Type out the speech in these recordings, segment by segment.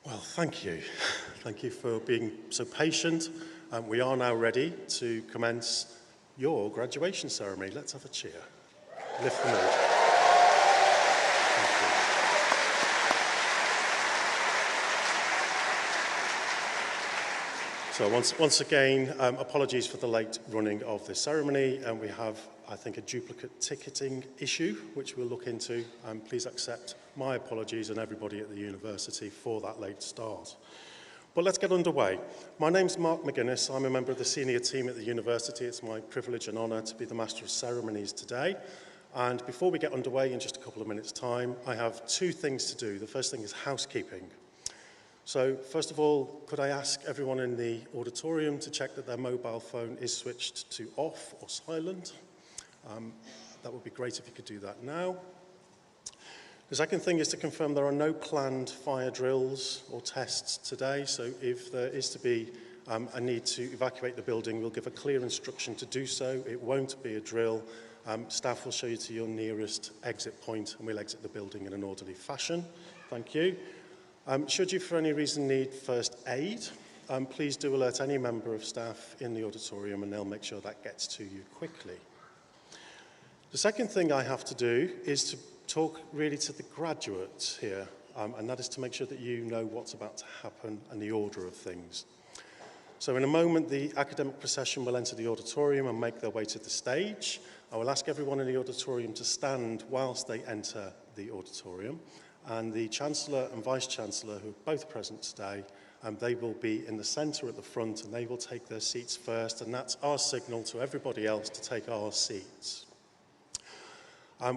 Well, thank you. Thank you for being so patient. We are now ready to commence your graduation ceremony. Let's have a cheer. Lift the mood. Thank you. So once again, apologies for the late running of this ceremony. We have, I think, a duplicate ticketing issue, which we'll look into. Please accept my apologies and everybody at the university for that late start. But let's get underway. My name's Mark McGuinness. I'm a member of the senior team at the university. It's my privilege and honour to be the Master of Ceremonies today. And before we get underway in just a couple of minutes' time, I have two things to do. The first thing is housekeeping. So, first of all, could I ask everyone in the auditorium to check that their mobile phone is switched to off or silent? That would be great if you could do that now. The second thing is to confirm there are no planned fire drills or tests today, so if there is to be a need to evacuate the building, we'll give a clear instruction to do so. It won't be a drill. Staff will show you to your nearest exit point and we'll exit the building in an orderly fashion. Thank you. Should you for any reason need first aid, please do alert any member of staff in the auditorium and they'll make sure that gets to you quickly. The second thing I have to do is to talk really to the graduates here, and that is to make sure that you know what's about to happen and the order of things. So in a moment, the academic procession will enter the auditorium and make their way to the stage. I will ask everyone in the auditorium to stand whilst they enter the auditorium. And the Chancellor and Vice-Chancellor, who are both present today, they will be in the centre at the front and they will take their seats first, and that's our signal to everybody else to take our seats.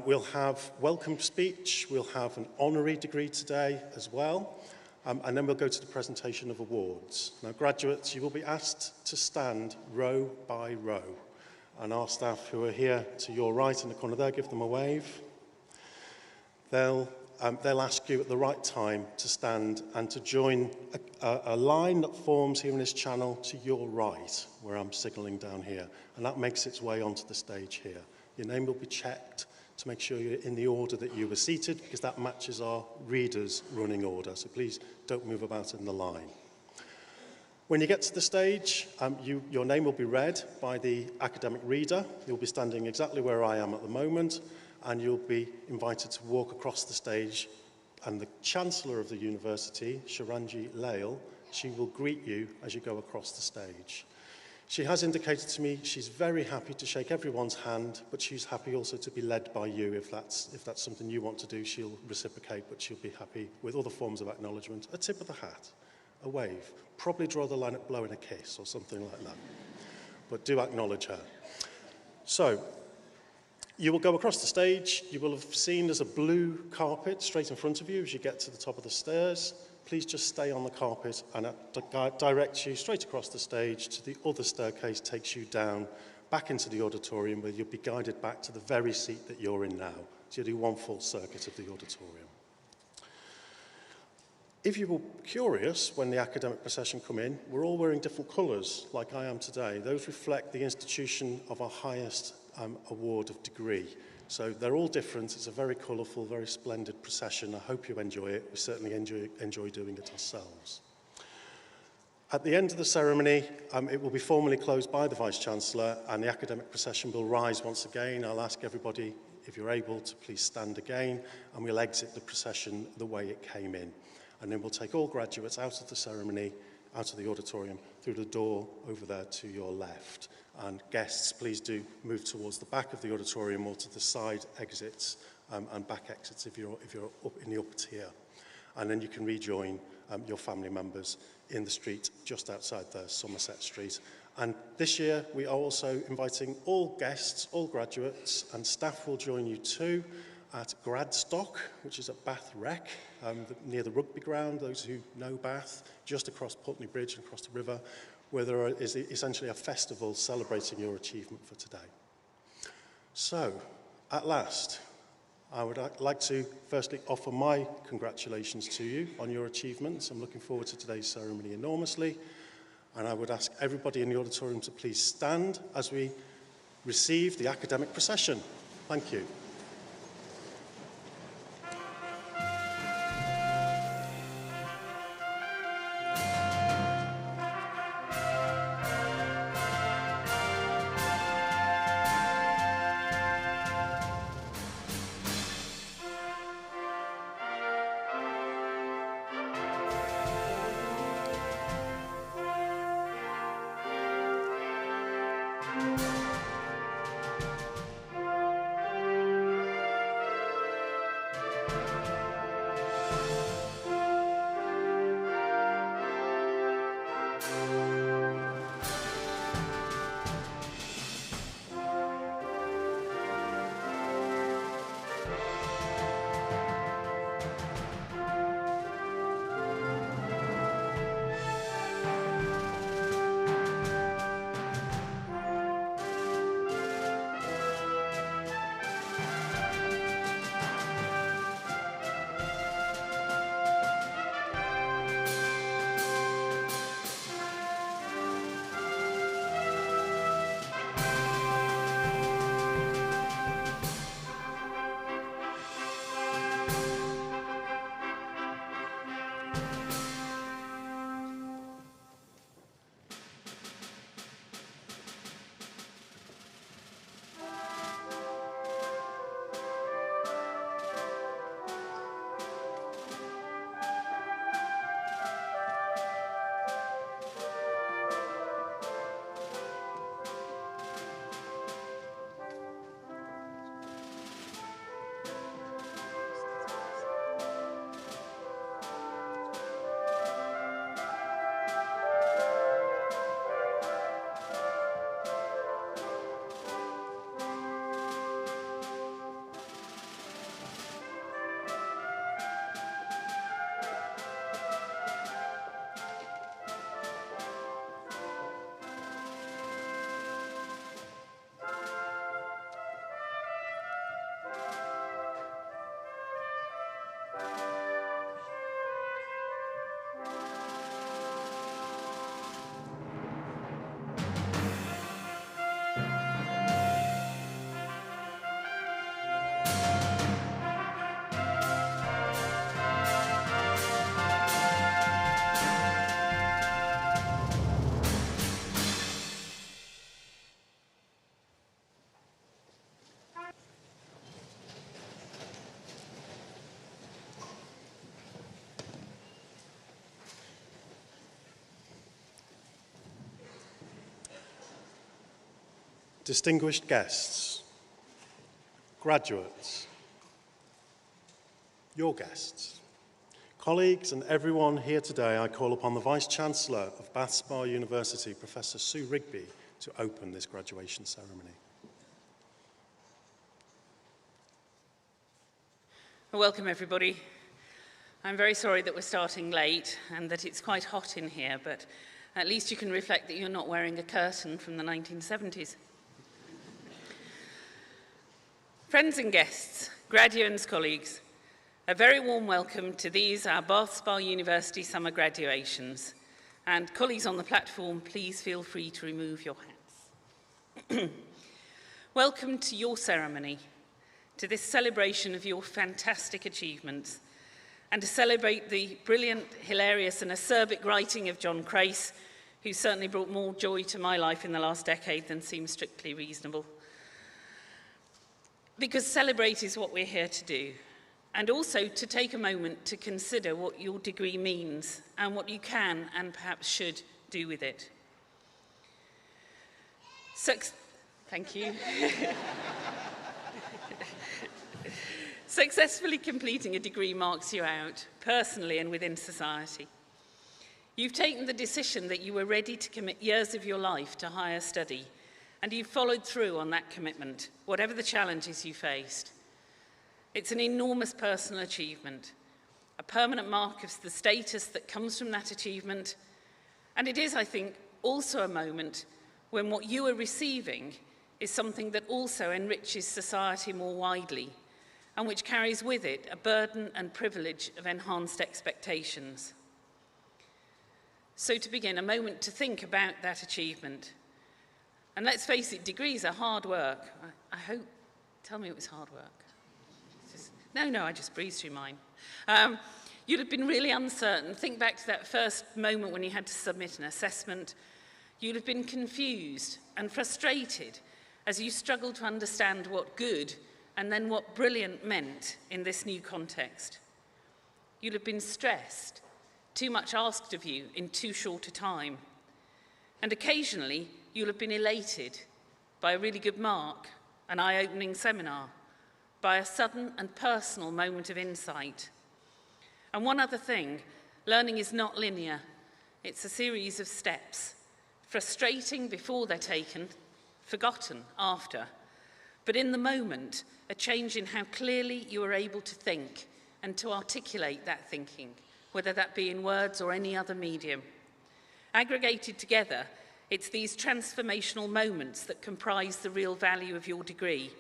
We'll have welcome speech, we'll have an honorary degree today as well, and then we'll go to the presentation of awards. Now, graduates, you will be asked to stand row by row, and our staff who are here to your right in the corner there, give them a wave. They'll ask you at the right time to stand and to join a line that forms here in this channel to your right, where I'm signalling down here, and that makes its way onto the stage here. Your name will be checked to make sure you're in the order that you were seated, because that matches our readers' running order, so please don't move about in the line. When you get to the stage, your name will be read by the academic reader. You'll be standing exactly where I am at the moment, and you'll be invited to walk across the stage, and the Chancellor of the University, Sharanji Lail, she will greet you as you go across the stage. She has indicated to me she's very happy to shake everyone's hand, but she's happy also to be led by you. If that's something you want to do, she'll reciprocate, but she'll be happy with other forms of acknowledgement. A tip of the hat, a wave, probably draw the line at blowing a kiss or something like that. But do acknowledge her. So, you will go across the stage. You will have seen there's a blue carpet straight in front of you as you get to the top of the stairs. Please just stay on the carpet, and it directs you straight across the stage to the other staircase, takes you down, back into the auditorium, where you'll be guided back to the very seat that you're in now. So you'll do one full circuit of the auditorium. If you were curious when the academic procession come in, we're all wearing different colours, like I am today. Those reflect the institution of our highest award of degree. So they're all different. It's a very colourful, very splendid procession. I hope you enjoy it. We certainly enjoy doing it ourselves. At the end of the ceremony, it will be formally closed by the Vice-Chancellor, and the academic procession will rise once again. I'll ask everybody, if you're able, to please stand again, and we'll exit the procession the way it came in. And then we'll take all graduates out of the ceremony, out of the auditorium, through the door over there to your left. And guests, please do move towards the back of the auditorium or to the side exits and back exits if you're up in the upper tier. And then you can rejoin your family members in the street just outside there, Somerset Street. And this year we are also inviting all guests, all graduates, and staff will join you too at Gradstock, which is at Bath Rec, near the rugby ground, those who know Bath, just across Putney Bridge and across the river, where there is essentially a festival celebrating your achievement for today. So, at last, I would like to firstly offer my congratulations to you on your achievements. I'm looking forward to today's ceremony enormously, and I would ask everybody in the auditorium to please stand as we receive the academic procession. Thank you. distinguished guests, graduates, your guests, colleagues and everyone here today, I call upon the Vice-Chancellor of Bath Spa University, Professor Sue Rigby, to open this graduation ceremony. Welcome, everybody. I'm very sorry that we're starting late and that it's quite hot in here, but at least you can reflect that you're not wearing a curtain from the 1970s. Friends and guests, graduates, colleagues, a very warm welcome to these, our Bath Spa University summer graduations. And colleagues on the platform, please feel free to remove your hats. Welcome to your ceremony, to this celebration of your fantastic achievements, and to celebrate the brilliant, hilarious and acerbic writing of John Crace, who certainly brought more joy to my life in the last decade than seems strictly reasonable. Because celebrate is what we're here to do, and also to take a moment to consider what your degree means and what you can and perhaps should do with it. Thank you. Successfully completing a degree marks you out, personally and within society. You've taken the decision that you were ready to commit years of your life to higher study, and you've followed through on that commitment, whatever the challenges you faced. It's an enormous personal achievement, a permanent mark of the status that comes from that achievement, and it is, I think, also a moment when what you are receiving is something that also enriches society more widely, and which carries with it a burden and privilege of enhanced expectations. So to begin, a moment to think about that achievement. And let's face it, degrees are hard work. I hope, tell me it was hard work. No, I just breezed through mine. You'd have been really uncertain. Think back to that first moment when you had to submit an assessment. You'd have been confused and frustrated as you struggled to understand what good and then what brilliant meant in this new context. You'll have been stressed, too much asked of you in too short a time. And occasionally, you'll have been elated by a really good mark, an eye-opening seminar, by a sudden and personal moment of insight. And one other thing, learning is not linear. It's a series of steps, frustrating before they're taken, forgotten after. But in the moment, a change in how clearly you are able to think and to articulate that thinking, whether that be in words or any other medium. Aggregated together, it's these transformational moments that comprise the real value of your degree.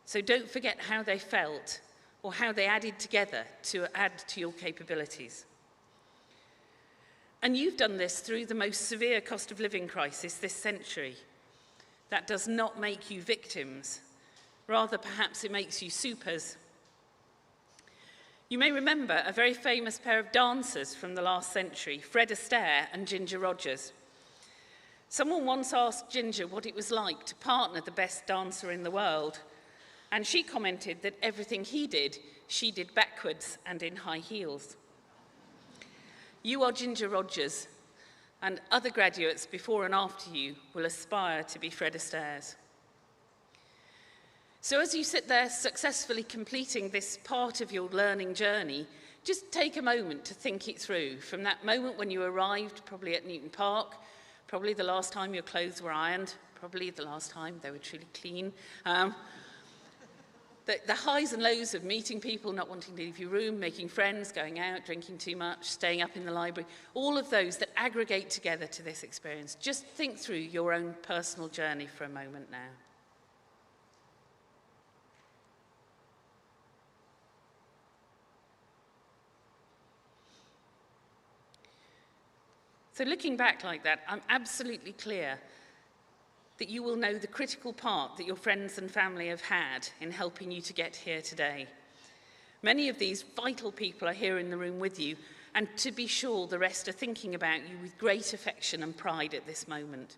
So don't forget how they felt or how they added together to add to your capabilities. And you've done this through the most severe cost of living crisis this century. That does not make you victims. Rather, perhaps it makes you supers. You may remember a very famous pair of dancers from the last century, Fred Astaire and Ginger Rogers. Someone once asked Ginger what it was like to partner the best dancer in the world, and she commented that everything he did, she did backwards and in high heels. You are Ginger Rogers, and other graduates before and after you will aspire to be Fred Astaire's. So as you sit there successfully completing this part of your learning journey, just take a moment to think it through, from that moment when you arrived, probably at Newton Park, probably the last time your clothes were ironed, probably the last time they were truly clean. The highs and lows of meeting people, not wanting to leave your room, making friends, going out, drinking too much, staying up in the library, all of those that aggregate together to this experience. Just think through your own personal journey for a moment now. So looking back like that, I'm absolutely clear that you will know the critical part that your friends and family have had in helping you to get here today. Many of these vital people are here in the room with you, and to be sure, the rest are thinking about you with great affection and pride at this moment.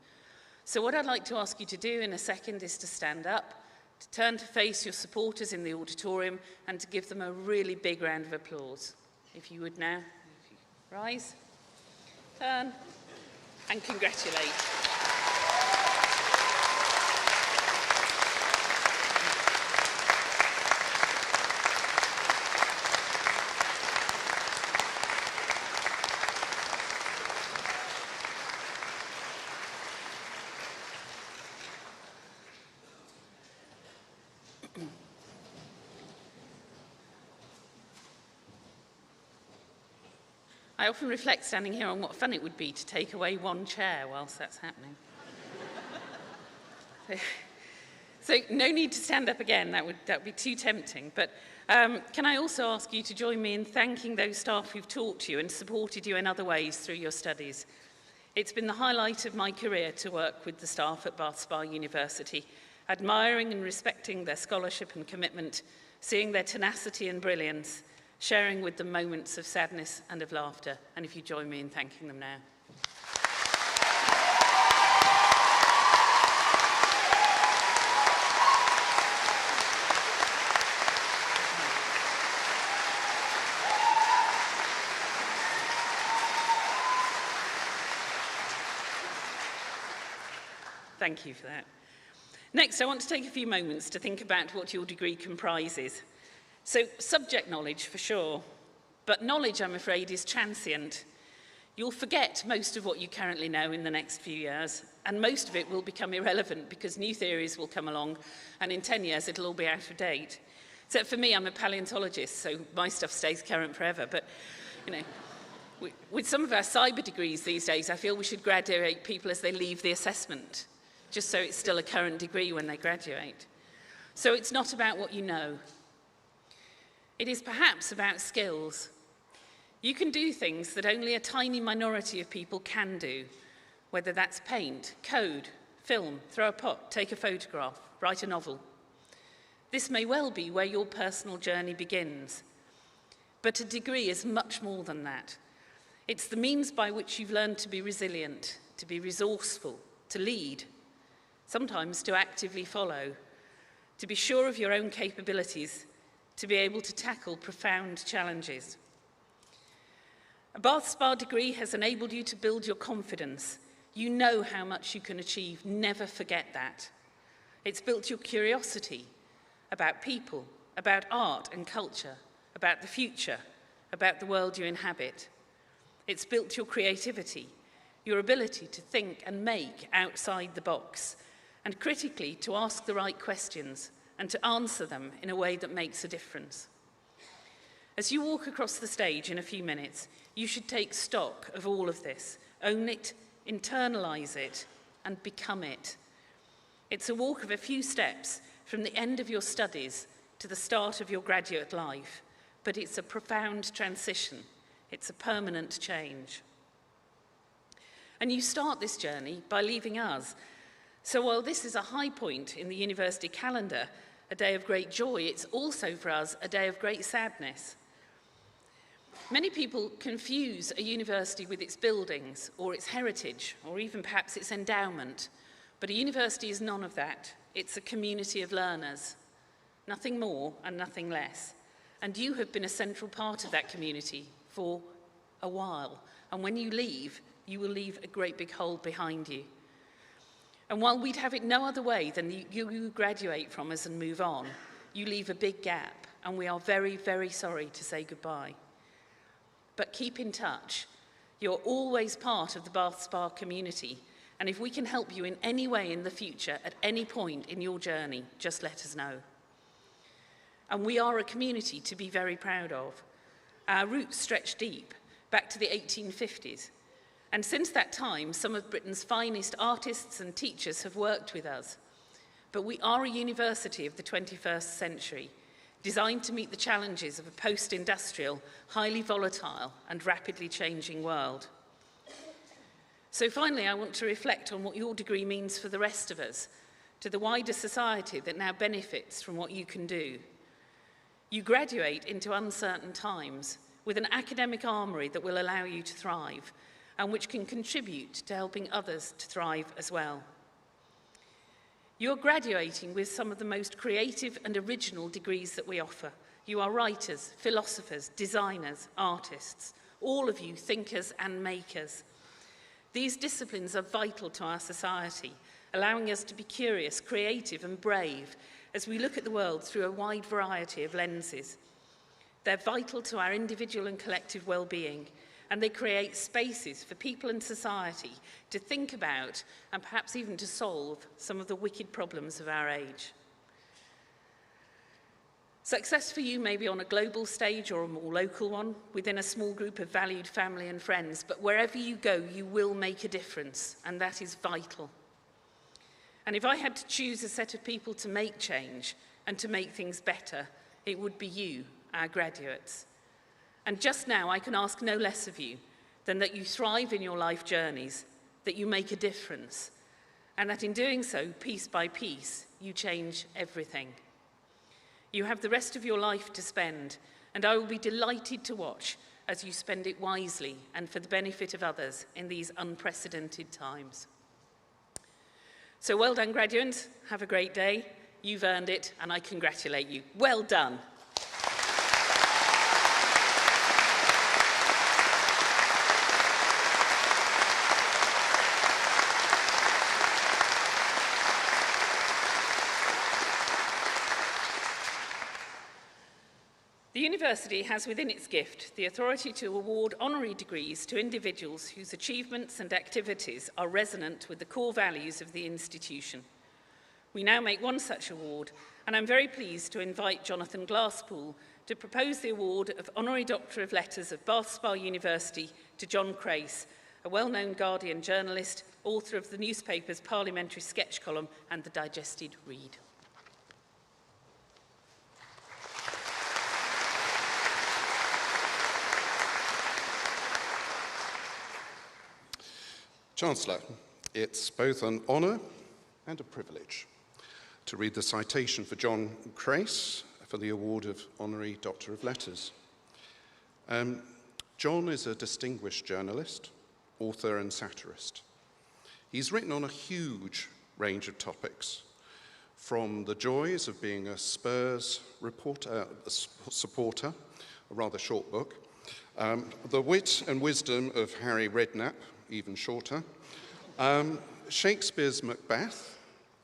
So what I'd like to ask you to do in a second is to stand up, to turn to face your supporters in the auditorium, and to give them a really big round of applause. If you would now, rise, turn, and congratulate. I often reflect standing here on what fun it would be to take away one chair whilst that's happening. So no need to stand up again, that would be too tempting. But can I also ask you to join me in thanking those staff who've taught you and supported you in other ways through your studies. It's been the highlight of my career to work with the staff at Bath Spa University, admiring and respecting their scholarship and commitment, seeing their tenacity and brilliance, sharing with them moments of sadness and of laughter. And if you join me in thanking them now. Thank you for that. Next, I want to take a few moments to think about what your degree comprises. So, subject knowledge for sure, but knowledge, I'm afraid, is transient. You'll forget most of what you currently know in the next few years, and most of it will become irrelevant because new theories will come along, and in 10 years it'll all be out of date. Except for me, I'm a paleontologist, so my stuff stays current forever, but, you know, with some of our cyber degrees these days, I feel we should graduate people as they leave the assessment, just so it's still a current degree when they graduate. So it's not about what you know. It is perhaps about skills. You can do things that only a tiny minority of people can do, whether that's paint, code, film, throw a pot, take a photograph, write a novel. This may well be where your personal journey begins. But a degree is much more than that. It's the means by which you've learned to be resilient, to be resourceful, to lead, sometimes to actively follow, to be sure of your own capabilities, to be able to tackle profound challenges. A Bath Spa degree has enabled you to build your confidence. You know how much you can achieve, never forget that. It's built your curiosity about people, about art and culture, about the future, about the world you inhabit. It's built your creativity, your ability to think and make outside the box, and critically to ask the right questions and to answer them in a way that makes a difference. As you walk across the stage in a few minutes, you should take stock of all of this, own it, internalize it, and become it. It's a walk of a few steps from the end of your studies to the start of your graduate life, but it's a profound transition. It's a permanent change. And you start this journey by leaving us. So while this is a high point in the university calendar, a day of great joy, it's also for us a day of great sadness. Many people confuse a university with its buildings or its heritage or even perhaps its endowment, but a university is none of that. It's a community of learners, nothing more and nothing less. And you have been a central part of that community for a while, and when you leave, you will leave a great big hole behind you. And while we'd have it no other way than you graduate from us and move on, you leave a big gap, and we are very, very sorry to say goodbye. But keep in touch. You're always part of the Bath Spa community, and if we can help you in any way in the future, at any point in your journey, just let us know. And we are a community to be very proud of. Our roots stretch deep, back to the 1850s. And since that time, some of Britain's finest artists and teachers have worked with us. But we are a university of the 21st century, designed to meet the challenges of a post-industrial, highly volatile and rapidly changing world. So finally, I want to reflect on what your degree means for the rest of us, to the wider society that now benefits from what you can do. You graduate into uncertain times with an academic armoury that will allow you to thrive, and which can contribute to helping others to thrive as well. You're graduating with some of the most creative and original degrees that we offer. You are writers, philosophers, designers, artists, all of you thinkers and makers. These disciplines are vital to our society, allowing us to be curious, creative and brave as we look at the world through a wide variety of lenses. They're vital to our individual and collective well-being, and they create spaces for people and society to think about and perhaps even to solve some of the wicked problems of our age. Success for you may be on a global stage or a more local one, within a small group of valued family and friends, but wherever you go, you will make a difference, and that is vital. And if I had to choose a set of people to make change and to make things better, it would be you, our graduates. And just now, I can ask no less of you than that you thrive in your life journeys, that you make a difference, and that in doing so, piece by piece, you change everything. You have the rest of your life to spend, and I will be delighted to watch as you spend it wisely and for the benefit of others in these unprecedented times. So well done, graduates. Have a great day. You've earned it, and I congratulate you. Well done. The university has within its gift the authority to award honorary degrees to individuals whose achievements and activities are resonant with the core values of the institution. We now make one such award, and I'm very pleased to invite Jonathan Glasspool to propose the award of Honorary Doctor of Letters of Bath Spa University to John Crace, a well-known Guardian journalist, author of the newspaper's parliamentary sketch column and the digested Read. Chancellor, it's both an honour and a privilege to read the citation for John Crace for the award of Honorary Doctor of Letters. John is a distinguished journalist, author and satirist. He's written on a huge range of topics, from the joys of being a Spurs supporter, a rather short book, the wit and wisdom of Harry Redknapp, even shorter, Shakespeare's Macbeth,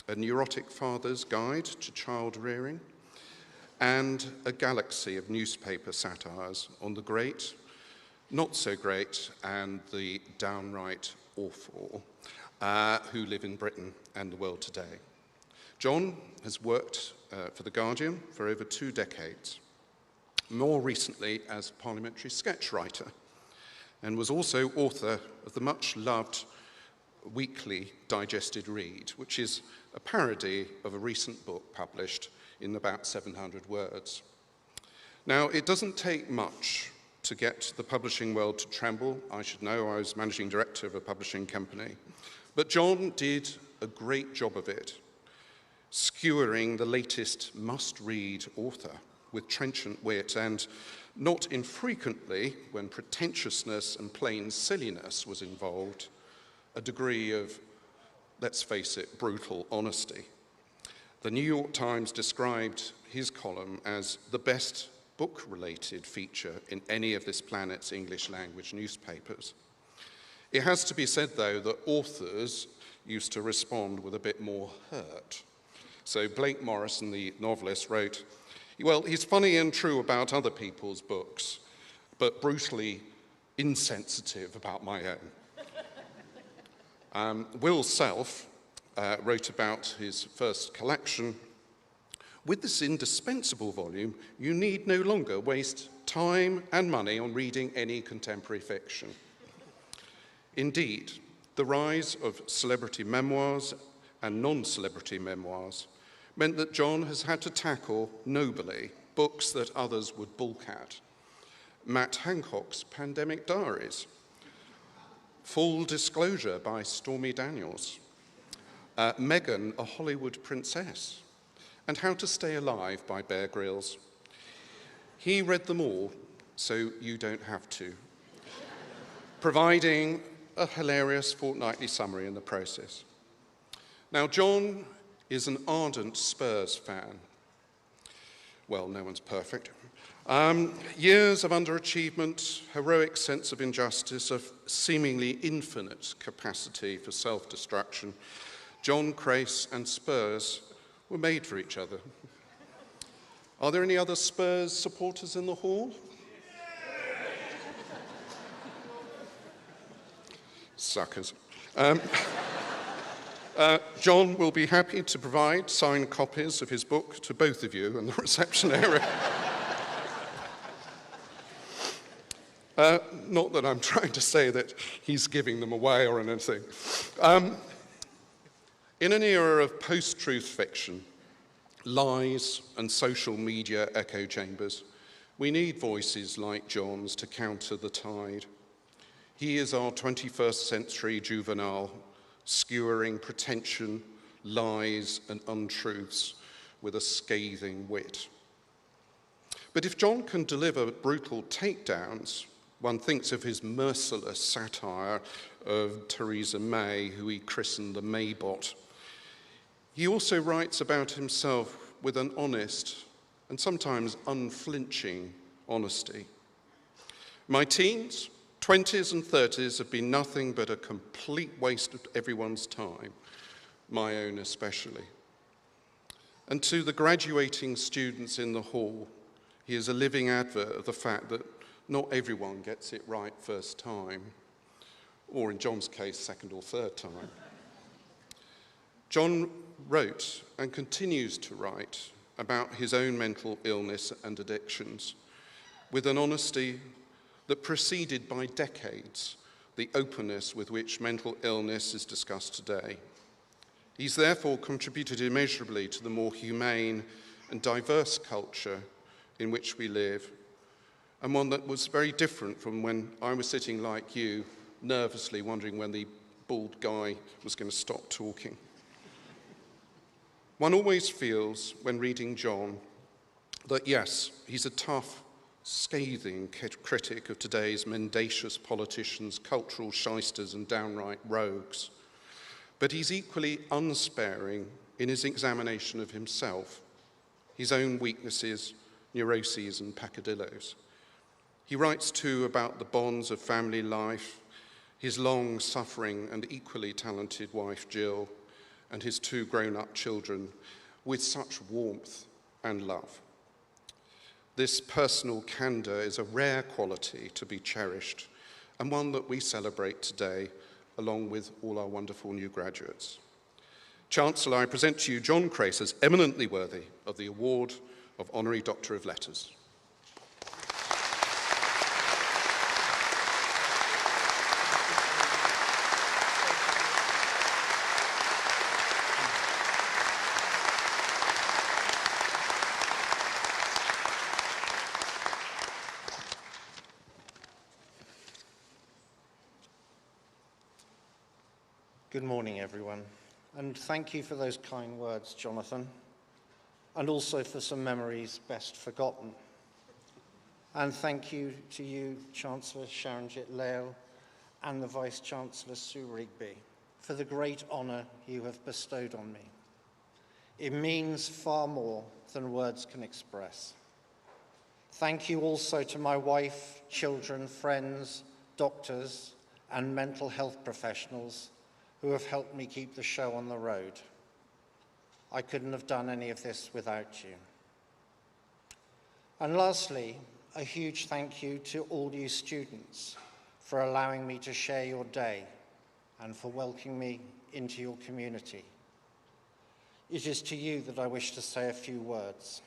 a neurotic father's guide to child rearing, and a galaxy of newspaper satires on the great, not so great, and the downright awful who live in Britain and the world today. John has worked for The Guardian for over 2 decades, more recently as parliamentary sketch writer, and was also author of the much-loved weekly Digested Read, which is a parody of a recent book published in about 700 words. Now, it doesn't take much to get the publishing world to tremble. I should know, I was managing director of a publishing company. But John did a great job of it, skewering the latest must-read author with trenchant wit and, not infrequently, when pretentiousness and plain silliness was involved, a degree of, let's face it, brutal honesty. The New York Times described his column as the best book-related feature in any of this planet's English-language newspapers. It has to be said, though, that authors used to respond with a bit more hurt. So Blake Morrison, the novelist, wrote, well, he's funny and true about other people's books, but brutally insensitive about my own. Will Self wrote about his first collection, with this indispensable volume, you need no longer waste time and money on reading any contemporary fiction. Indeed, the rise of celebrity memoirs and non-celebrity memoirs meant that John has had to tackle nobly books that others would balk at. Matt Hancock's Pandemic Diaries, Full Disclosure by Stormy Daniels, Meghan, a Hollywood Princess, and How to Stay Alive by Bear Grylls. He read them all, so you don't have to, providing a hilarious fortnightly summary in the process. Now, John is an ardent Spurs fan. Well, no one's perfect. Years of underachievement, heroic sense of injustice, of seemingly infinite capacity for self-destruction. John Crace and Spurs were made for each other. Are there any other Spurs supporters in the hall? John will be happy to provide signed copies of his book to both of you in the reception area. Not that I'm trying to say that he's giving them away or anything. In an era of post-truth fiction, lies and social media echo chambers, we need voices like John's to counter the tide. He is our 21st century juvenile, skewering pretension, lies and untruths with a scathing wit. But if John can deliver brutal takedowns, one thinks of his merciless satire of Theresa May, who he christened the Maybot. He also writes about himself with an honest and sometimes unflinching honesty. My teens, 20s and 30s have been nothing but a complete waste of everyone's time, my own especially. And to the graduating students in the hall, he is a living advert of the fact that not everyone gets it right first time, or in John's case, second or third time. John wrote and continues to write about his own mental illness and addictions with an honesty that preceded by decades the openness with which mental illness is discussed today. He's therefore contributed immeasurably to the more humane and diverse culture in which we live, and one that was very different from when I was sitting like you, nervously wondering when the bald guy was going to stop talking. One always feels, when reading John, that yes, he's a tough, scathing critic of today's mendacious politicians, cultural shysters and downright rogues, but he's equally unsparing in his examination of himself, his own weaknesses, neuroses and peccadillos. He writes too about the bonds of family life, his long-suffering and equally talented wife Jill, and his 2 grown-up children, with such warmth and love. This personal candour is a rare quality to be cherished, and one that we celebrate today, along with all our wonderful new graduates. Chancellor, I present to you John Crace as eminently worthy of the award of Honorary Doctor of Letters. Good morning, everyone, and thank you for those kind words, Jonathan, and also for some memories best forgotten. And thank you to you, Chancellor Sharanjit Lale, and the Vice-Chancellor Sue Rigby, for the great honour you have bestowed on me. It means far more than words can express. Thank you also to my wife, children, friends, doctors, and mental health professionals who have helped me keep the show on the road. I couldn't have done any of this without you. And lastly, a huge thank you to all you students for allowing me to share your day and for welcoming me into your community. It is to you that I wish to say a few words.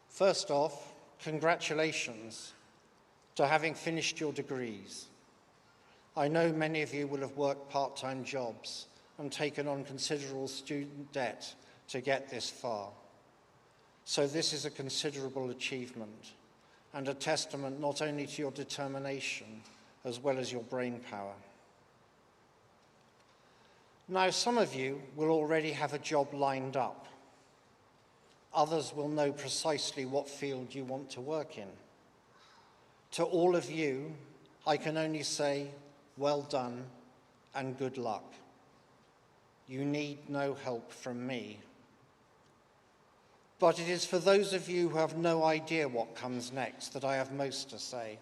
First off, congratulations to having finished your degrees. I know many of you will have worked part-time jobs and taken on considerable student debt to get this far. So this is a considerable achievement and a testament not only to your determination as well as your brain power. Now, some of you will already have a job lined up. Others will know precisely what field you want to work in. To all of you, I can only say, well done and good luck. You need no help from me. But it is for those of you who have no idea what comes next that I have most to say.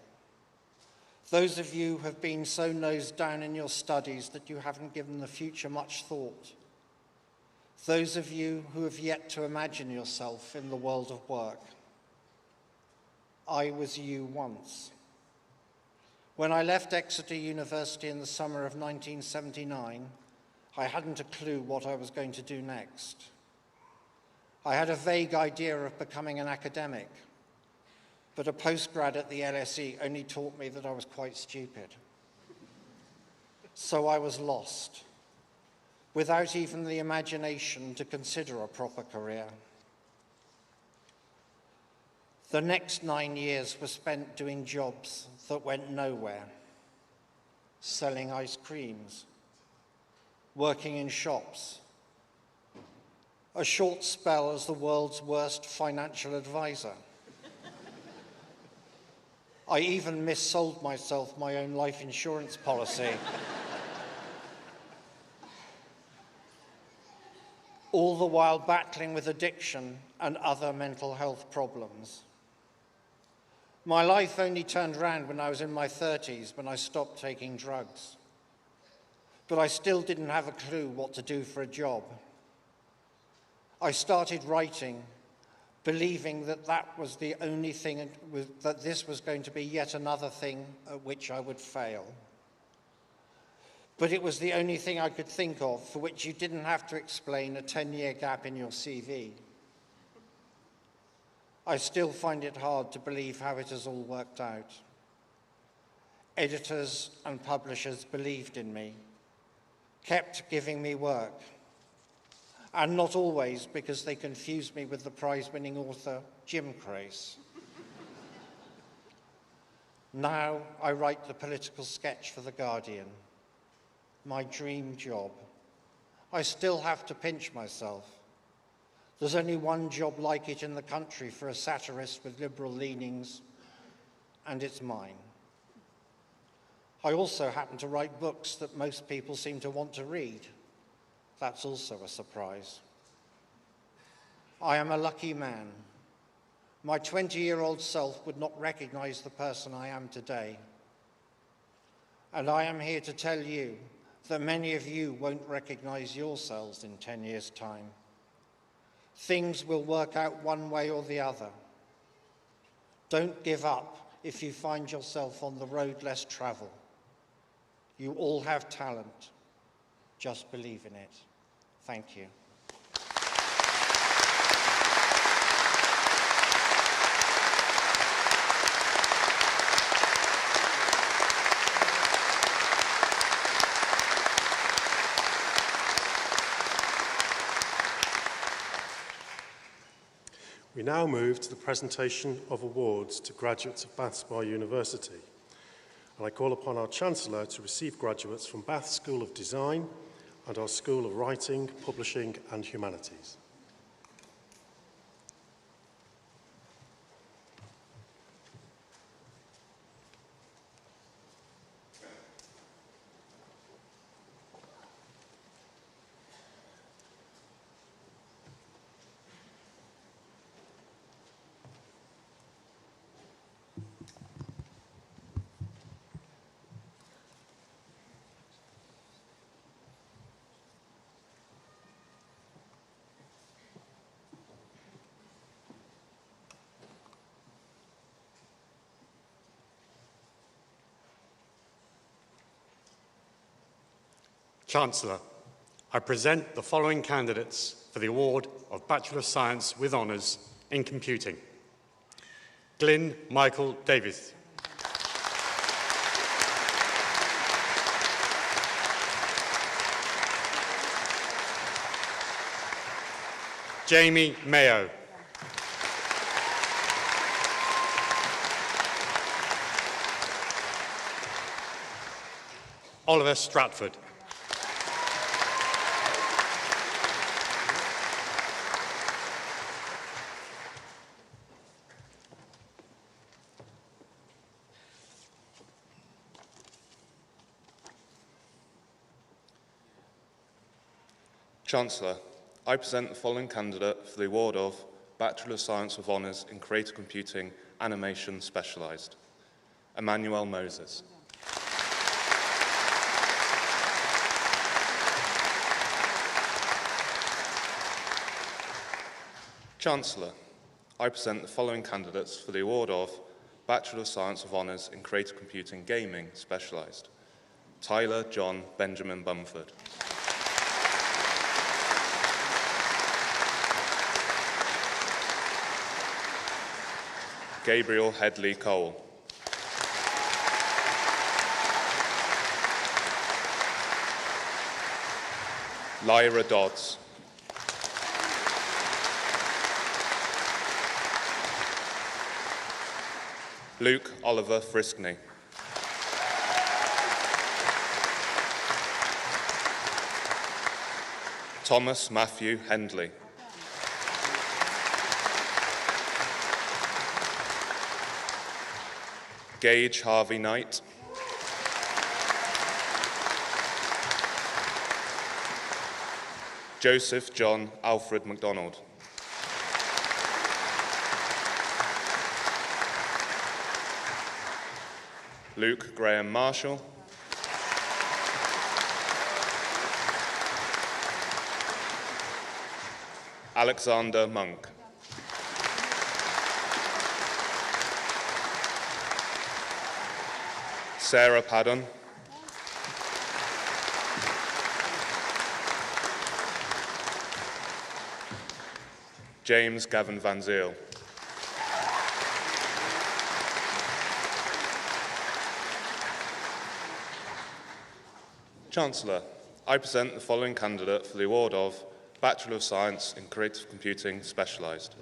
Those of you who have been so nosed down in your studies that you haven't given the future much thought. Those of you who have yet to imagine yourself in the world of work. I was you once. When I left Exeter University in the summer of 1979, I hadn't a clue what I was going to do next. I had a vague idea of becoming an academic, but a postgrad at the LSE only taught me that I was quite stupid. So I was lost, without even the imagination to consider a proper career. The next 9 years were spent doing jobs that went nowhere, selling ice creams, working in shops, a short spell as the world's worst financial advisor. I even missold myself my own life insurance policy. All the while battling with addiction and other mental health problems. My life only turned around when I was in my 30s, when I stopped taking drugs. But I still didn't have a clue what to do for a job. I started writing, believing that that was the only thing, that this was going to be yet another thing at which I would fail. But it was the only thing I could think of for which you didn't have to explain a 10-year gap in your CV. I still find it hard to believe how it has all worked out. Editors and publishers believed in me, kept giving me work, and not always because they confused me with the prize-winning author Jim Crace. Now I write the political sketch for The Guardian, my dream job. I still have to pinch myself. There's only one job like it in the country for a satirist with liberal leanings, and it's mine. I also happen to write books that most people seem to want to read. That's also a surprise. I am a lucky man. My 20-year-old self would not recognize the person I am today. And I am here to tell you that many of you won't recognize yourselves in 10 years' time. Things will work out one way or the other. Don't give up if you find yourself on the road less traveled. You all have talent. Just believe in it. Thank you. We now move to the presentation of awards to graduates of Bath Spa University. And I call upon our Chancellor to receive graduates from Bath School of Design and our School of Writing, Publishing and Humanities. Chancellor, I present the following candidates for the award of Bachelor of Science with Honours in Computing. Glyn Michael Davis. Jamie Mayo. Oliver Stratford. Chancellor, I present the following candidate for the award of Bachelor of Science with Honours in Creative Computing Animation Specialised, Emmanuel Moses. Chancellor, I present the following candidates for the award of Bachelor of Science with Honours in Creative Computing Gaming Specialised, Tyler John Benjamin Bumford. Gabriel Headley Cole. Lyra Dodds. Luke Oliver Friskney. Thomas Matthew Hendley. Gage Harvey Knight. Joseph John Alfred MacDonald. Luke Graham Marshall. Alexander Monk. Sarah Paddon. James Gavin Van Zeel. Chancellor, I present the following candidate for the award of Bachelor of Science in Creative Computing Specialised.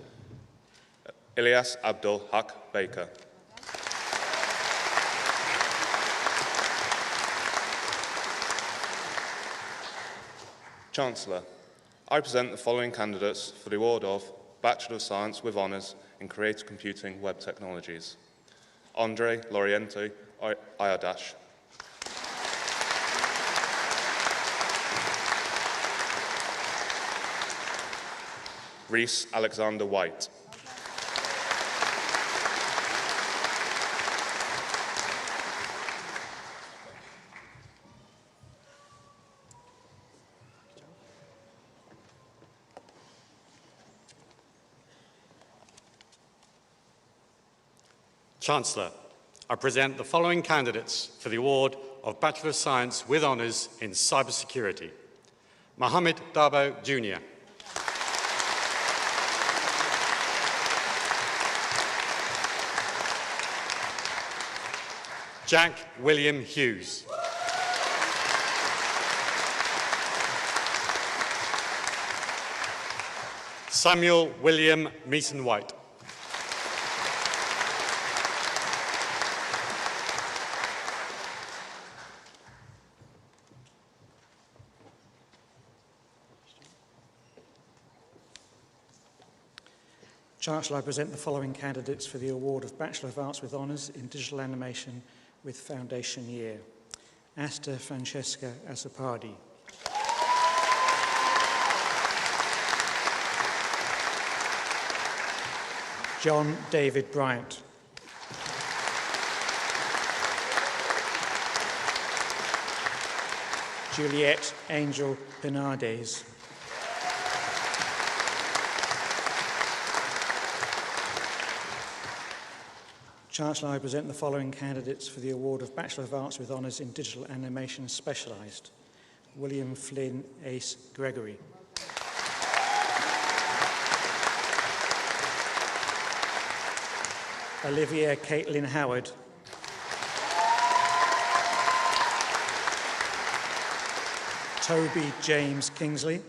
Ilyas Abdul Haq Baker. Chancellor, I present the following candidates for the award of Bachelor of Science with Honours in Creative Computing Web Technologies. Andre Loriente Ayadash. Reese Alexander White. Chancellor, I present the following candidates for the award of Bachelor of Science with Honours in Cybersecurity. Mohammed Dabo Jr. Jack William Hughes. Samuel William Meason-White. Chancellor, I present the following candidates for the award of Bachelor of Arts with Honours in Digital Animation with Foundation Year. Asta Francesca Asapardi. John David Bryant. Juliette Angel Bernardes. Chancellor, I present the following candidates for the award of Bachelor of Arts with Honours in Digital Animation Specialised. William Flynn Ace Gregory. Olivia Caitlin Howard. Toby James Kingsley.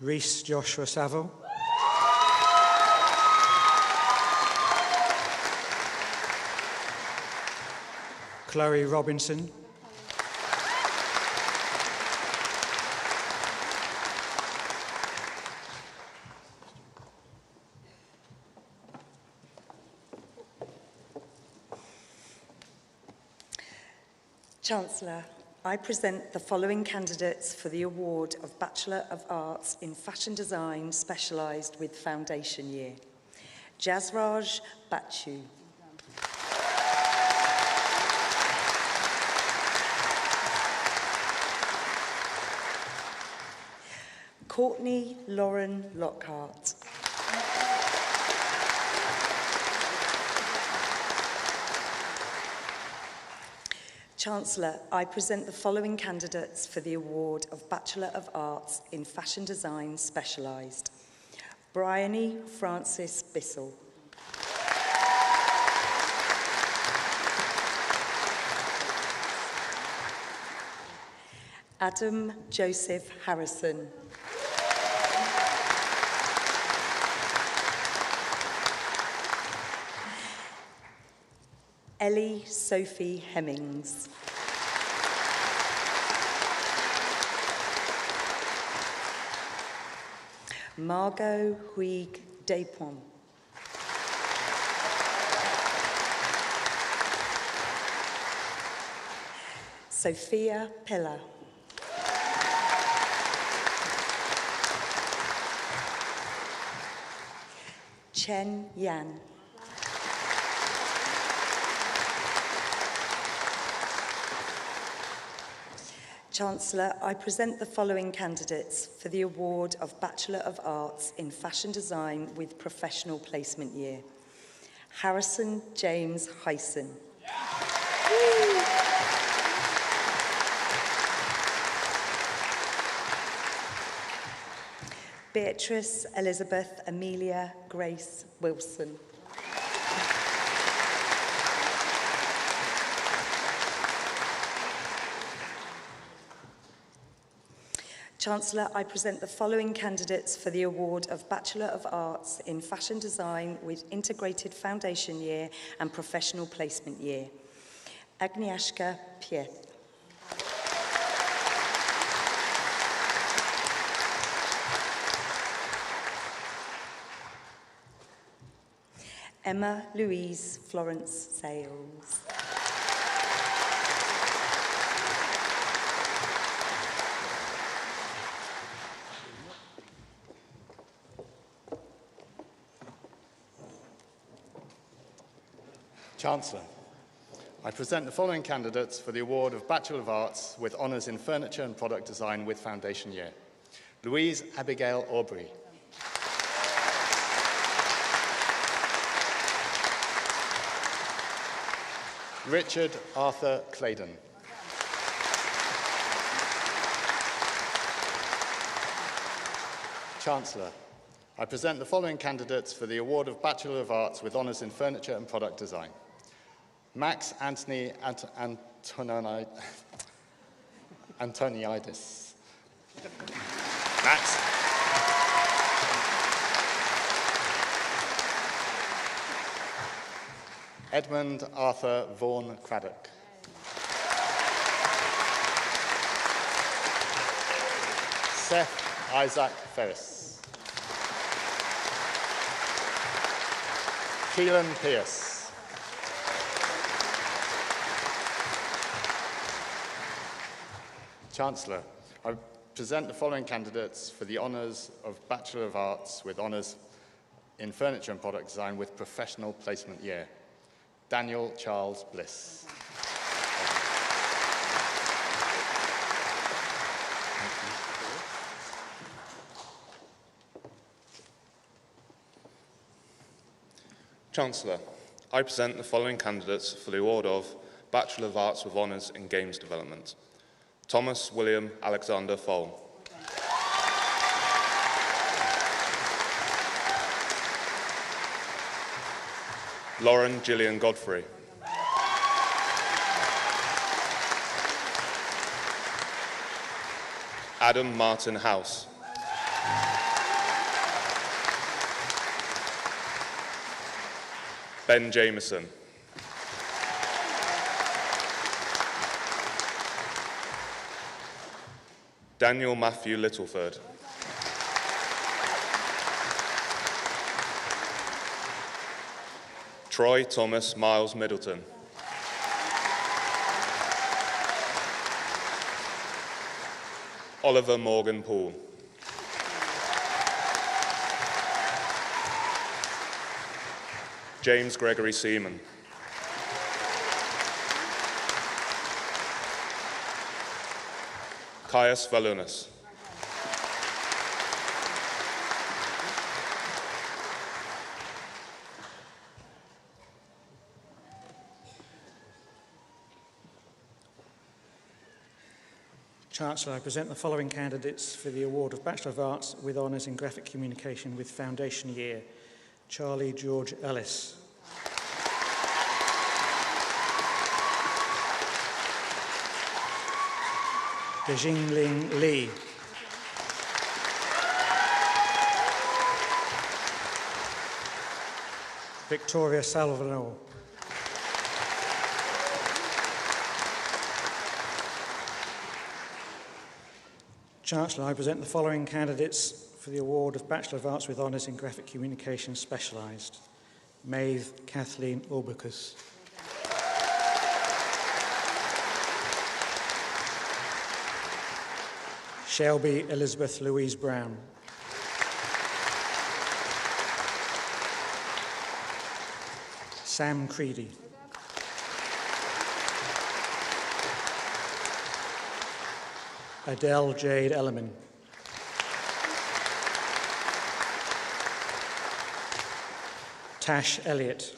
Reese Joshua Saville. Chloe Robinson. Chancellor, I present the following candidates for the award of Bachelor of Arts in Fashion Design Specialised with Foundation Year. Jazraj Bachu. Courtney Lauren Lockhart. Chancellor, I present the following candidates for the award of Bachelor of Arts in Fashion Design Specialised. Bryony Francis Bissell. Adam Joseph Harrison. Ellie Sophie Hemmings. Margot Huig Despont. Sophia Pillar. Chen Yan. Chancellor, I present the following candidates for the award of Bachelor of Arts in Fashion Design with Professional Placement Year. Harrison James Hyson. Beatrice Elizabeth Amelia Grace Wilson. Chancellor, I present the following candidates for the award of Bachelor of Arts in Fashion Design with Integrated Foundation Year and Professional Placement Year. Agnieszka Piet. Emma Louise Florence Sales. Chancellor, I present the following candidates for the award of Bachelor of Arts with honours in Furniture and Product Design with Foundation Year. Louise Abigail Aubrey. Richard Arthur Claydon. Chancellor, I present the following candidates for the award of Bachelor of Arts with honours in Furniture and Product Design. Max Anthony Antoniadis. Max. Edmund Arthur Vaughan Craddock. Seth Isaac Ferris. Keelan Pierce. Chancellor, I present the following candidates for the honours of Bachelor of Arts with honours in Furniture and Product Design with Professional Placement Year. Daniel Charles Bliss. Chancellor, I present the following candidates for the award of Bachelor of Arts with honours in Games Development. Thomas William Alexander Foll. Lauren Gillian Godfrey. Adam Martin House. Ben Jameson. Daniel Matthew Littleford. Troy Thomas Miles Middleton. Oliver Morgan Poole. James Gregory Seaman. Caius Valunas. Chancellor, I present the following candidates for the award of Bachelor of Arts with Honours in Graphic Communication with Foundation Year. Charlie George Ellis. Dejingling Li. Victoria Salvador. Chancellor, I present the following candidates for the award of Bachelor of Arts with Honours in Graphic Communication Specialised. Maeve Kathleen Orbicus. Shelby Elizabeth Louise Brown. Sam Creedy. Adele Jade Ellerman. Tash Elliott.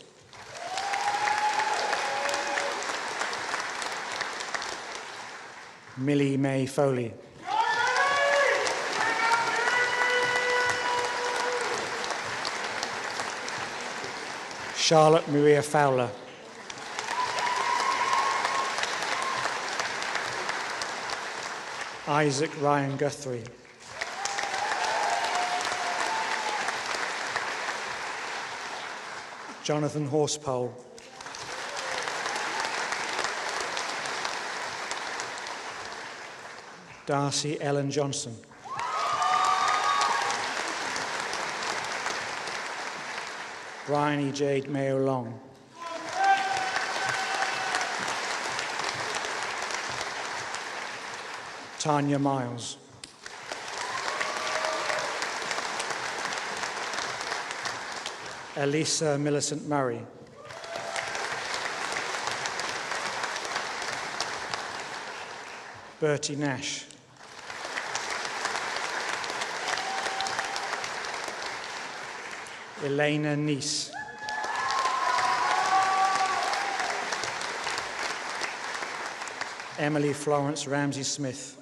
Millie May Foley. Charlotte Maria Fowler. Isaac Ryan Guthrie. Jonathan Horsepole. Darcy Ellen Johnson. Bryony Jade Mayo Long. Tanya Miles. Elisa Millicent Murray. Bertie Nash. Elena Neese. Emily Florence Ramsey Smith.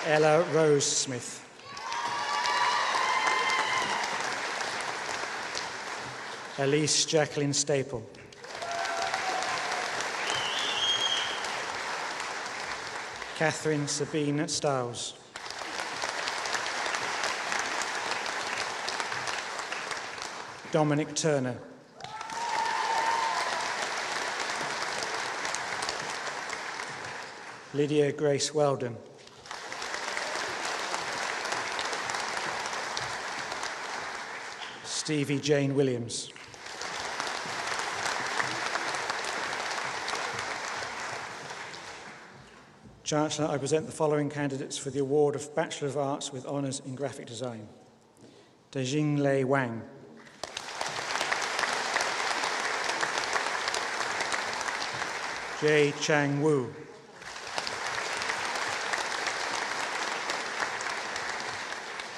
Ella Rose Smith. Elise Jacqueline Staple. Catherine Sabine Stiles. Dominic Turner. Lydia Grace Weldon. Stevie Jane Williams. Chancellor, I present the following candidates for the award of Bachelor of Arts with Honours in Graphic Design. Dejinglei Wang. Jay Chang Wu.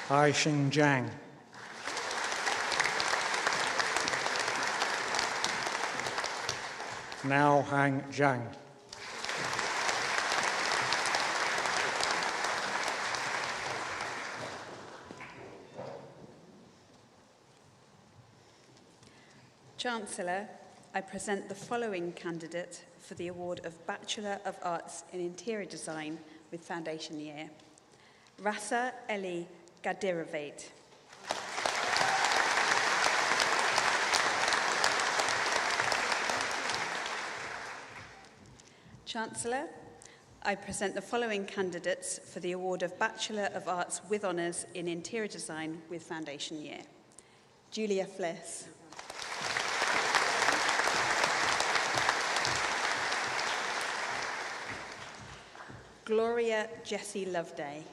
Haixing Zhang. Nao Hang Zhang. Chancellor, I present the following candidate for the award of Bachelor of Arts in Interior Design with Foundation Year. Rasa Eli Gadirovate. Chancellor, I present the following candidates for the award of Bachelor of Arts with Honours in Interior Design with Foundation Year. Julia Fliss. Gloria Jessie Loveday.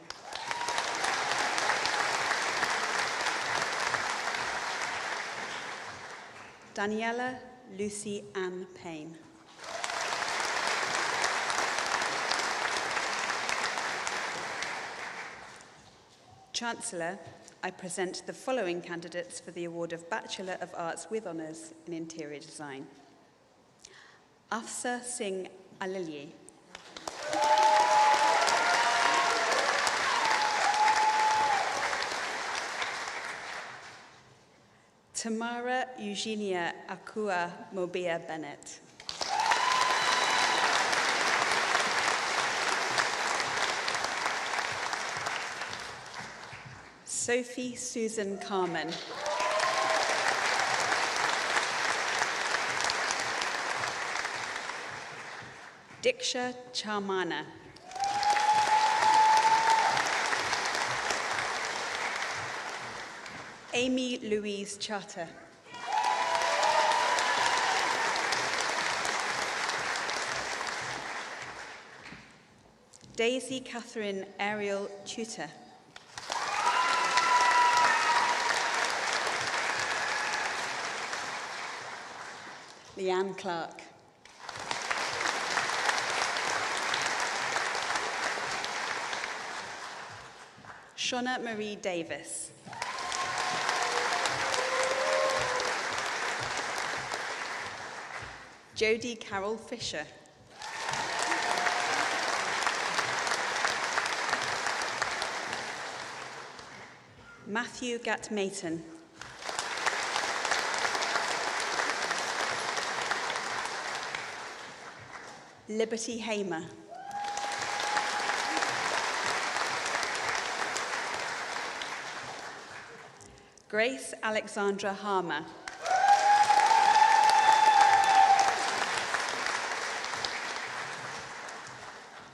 Daniela Lucy Ann Payne. Chancellor, I present the following candidates for the award of Bachelor of Arts with Honours in Interior Design. Afsa Singh Alili. Tamara Eugenia Akua Mobia Bennett. Sophie Susan Carmen. Diksha Charmana. Amy Louise Charter. Daisy Catherine Ariel Tutor. Leanne Clark. Shona Marie Davis. Jodie Carol Fisher. Matthew Gatt-Mayton. Liberty Hamer. Grace Alexandra Harmer.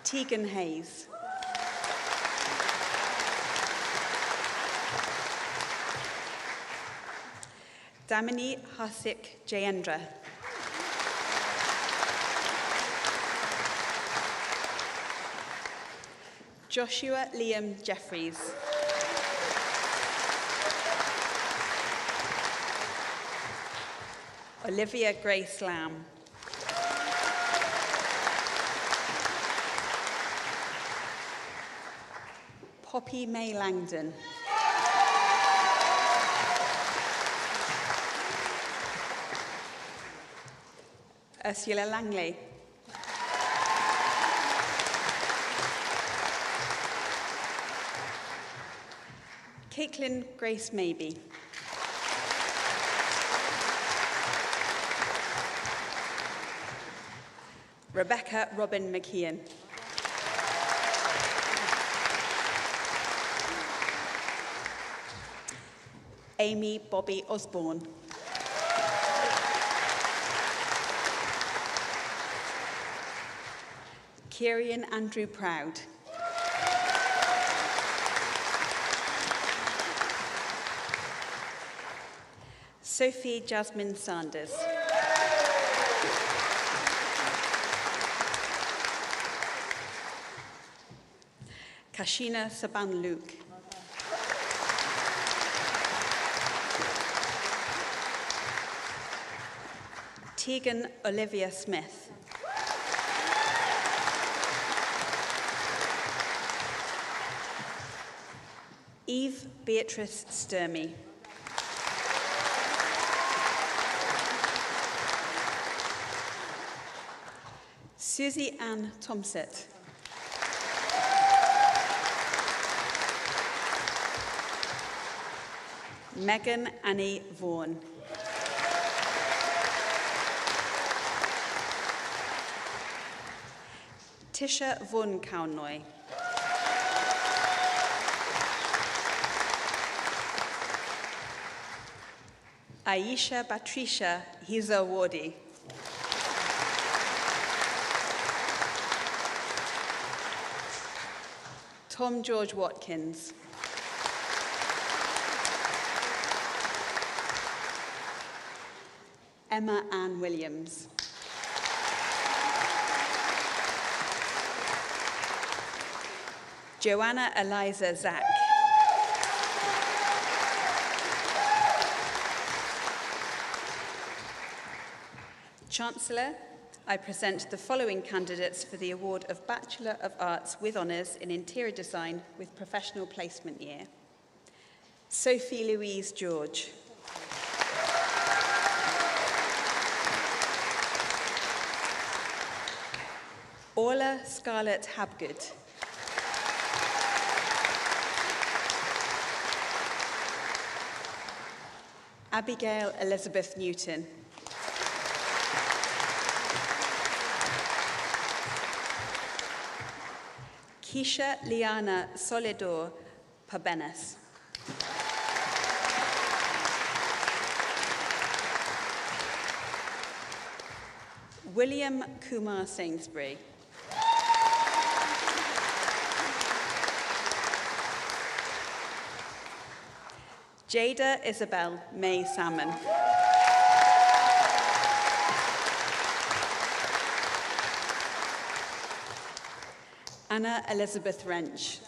Tegan Hayes. Damini Hasik Jayendra. Joshua Liam Jeffries. Olivia Grace Lamb. Poppy May Langdon. Ursula Langley. Caitlin Grace Maybe. Rebecca Robin McKeon. Amy Bobby Osborne. Kieran Andrew Proud. Sophie Jasmine Sanders. Kashina Saban Luke. Tegan Olivia Smith. Eve Beatrice Sturmey. Susie Ann Thomsett. Megan Annie Vaughan. Tisha Vaughan Cownoy. Aisha Patricia Hiza Wardi. Tom George Watkins. Emma Ann Williams. Joanna Eliza Zack. Chancellor, I present the following candidates for the award of Bachelor of Arts with Honours in Interior Design with Professional Placement Year. Sophie Louise George. Orla Scarlett Habgood. Abigail Elizabeth Newton. Keisha Liana Soledor Pabenes. William Kumar Sainsbury. Jada Isabel May Salmon. Anna Elizabeth Wrench.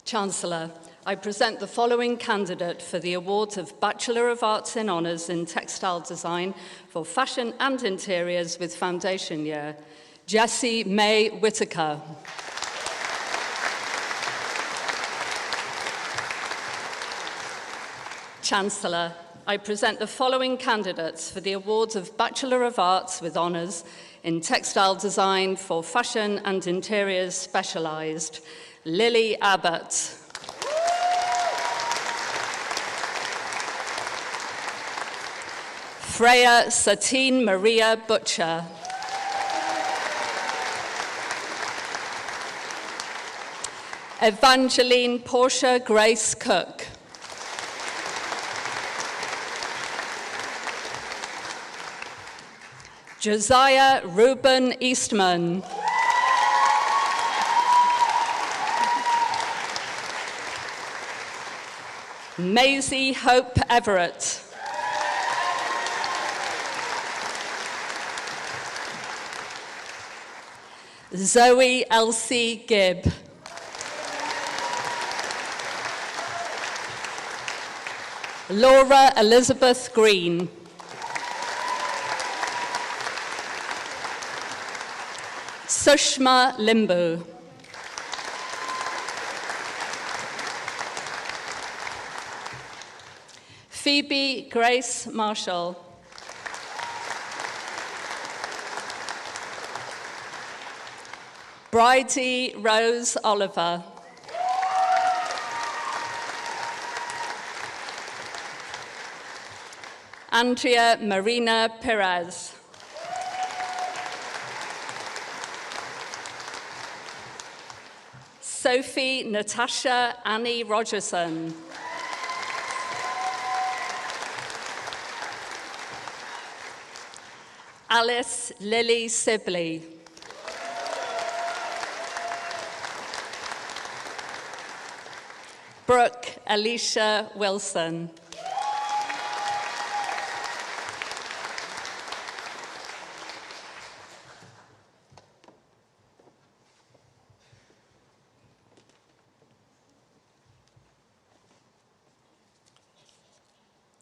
Chancellor, I present the following candidate for the awards of Bachelor of Arts in Honours in Textile Design for Fashion and Interiors with Foundation Year, Jessie May Whitaker. Chancellor, I present the following candidates for the awards of Bachelor of Arts with Honours in Textile Design for Fashion and Interiors Specialised, Lily Abbott. Freya Satine Maria Butcher. Evangeline Portia Grace Cook. Josiah Reuben Eastman. Maisie Hope Everett. Zoe Elsie Gibb. Laura Elizabeth Green. Sushma Limbu. Phoebe Grace Marshall. Bridie Rose Oliver. Andrea Marina Perez. Sophie Natasha Annie Rogerson. Alice Lily Sibley. Brooke Alicia Wilson.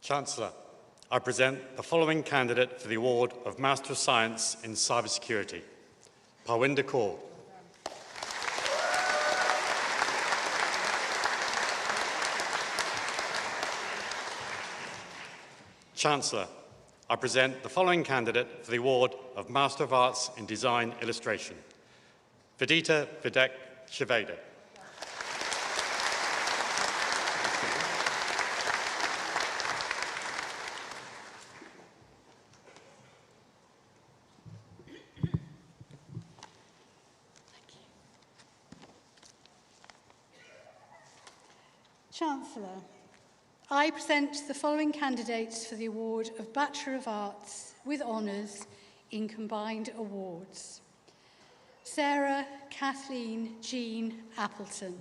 Chancellor, I present the following candidate for the award of Master of Science in Cybersecurity, Parwinder Kaur. Chancellor, I present the following candidate for the award of Master of Arts in Design Illustration, Vidita Videk Shiveda. Chancellor, I present the following candidates for the award of Bachelor of Arts with Honours in Combined Awards. Sarah Kathleen Jean Appleton.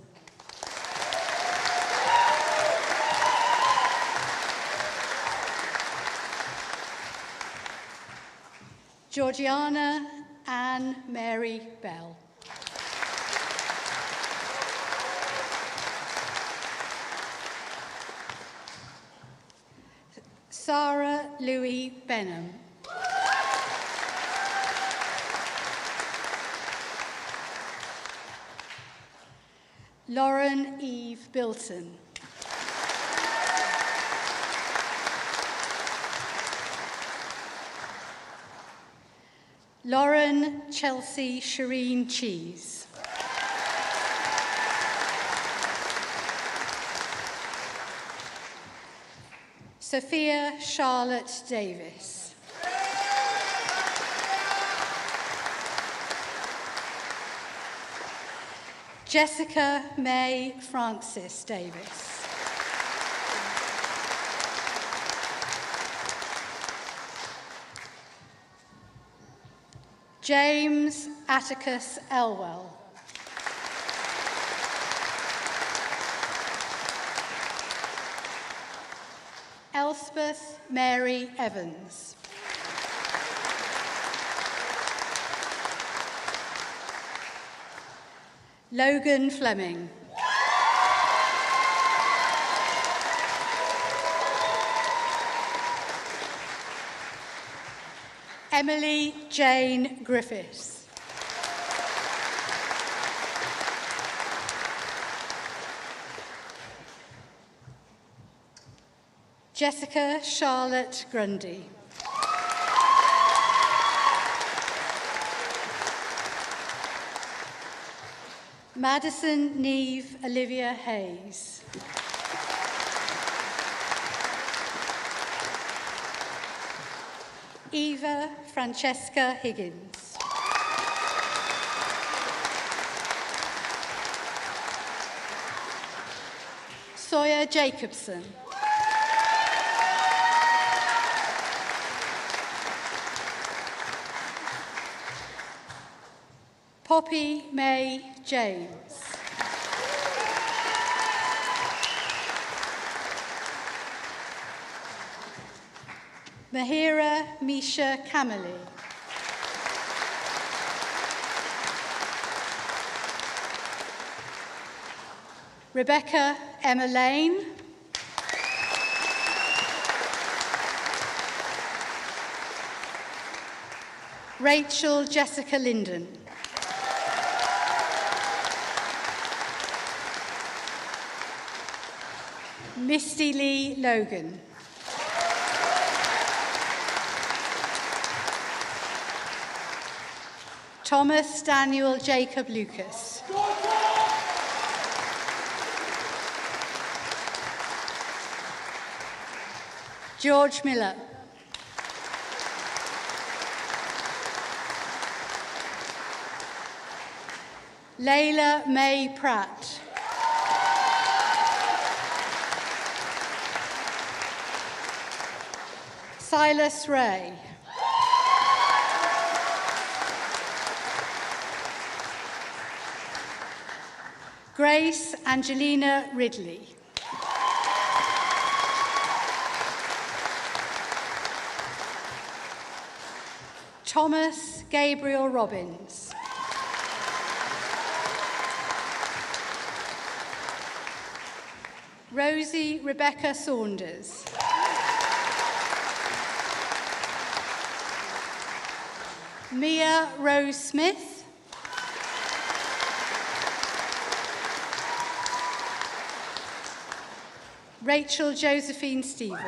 Georgiana Anne Mary Bell. Sarah Louis Benham. Lauren Eve Bilton. Lauren Chelsea Shireen Cheese. Sophia Charlotte Davis. Jessica May Francis Davis. James Atticus Elwell. Elspeth Mary Evans. Logan Fleming. Emily Jane Griffiths. Jessica Charlotte Grundy. Madison Neve Olivia Hayes. Eva Francesca Higgins. Sawyer Jacobson. Poppy May James. Mahira Misha Kamali. Rebecca Emma Lane. Rachel Jessica Linden. Misty Lee Logan. Thomas Daniel Jacob Lucas. George Miller. Layla May Pratt. Silas Ray. Grace Angelina Ridley. Thomas Gabriel Robbins. Rosie Rebecca Saunders. Mia Rose Smith. Rachel Josephine Stevens.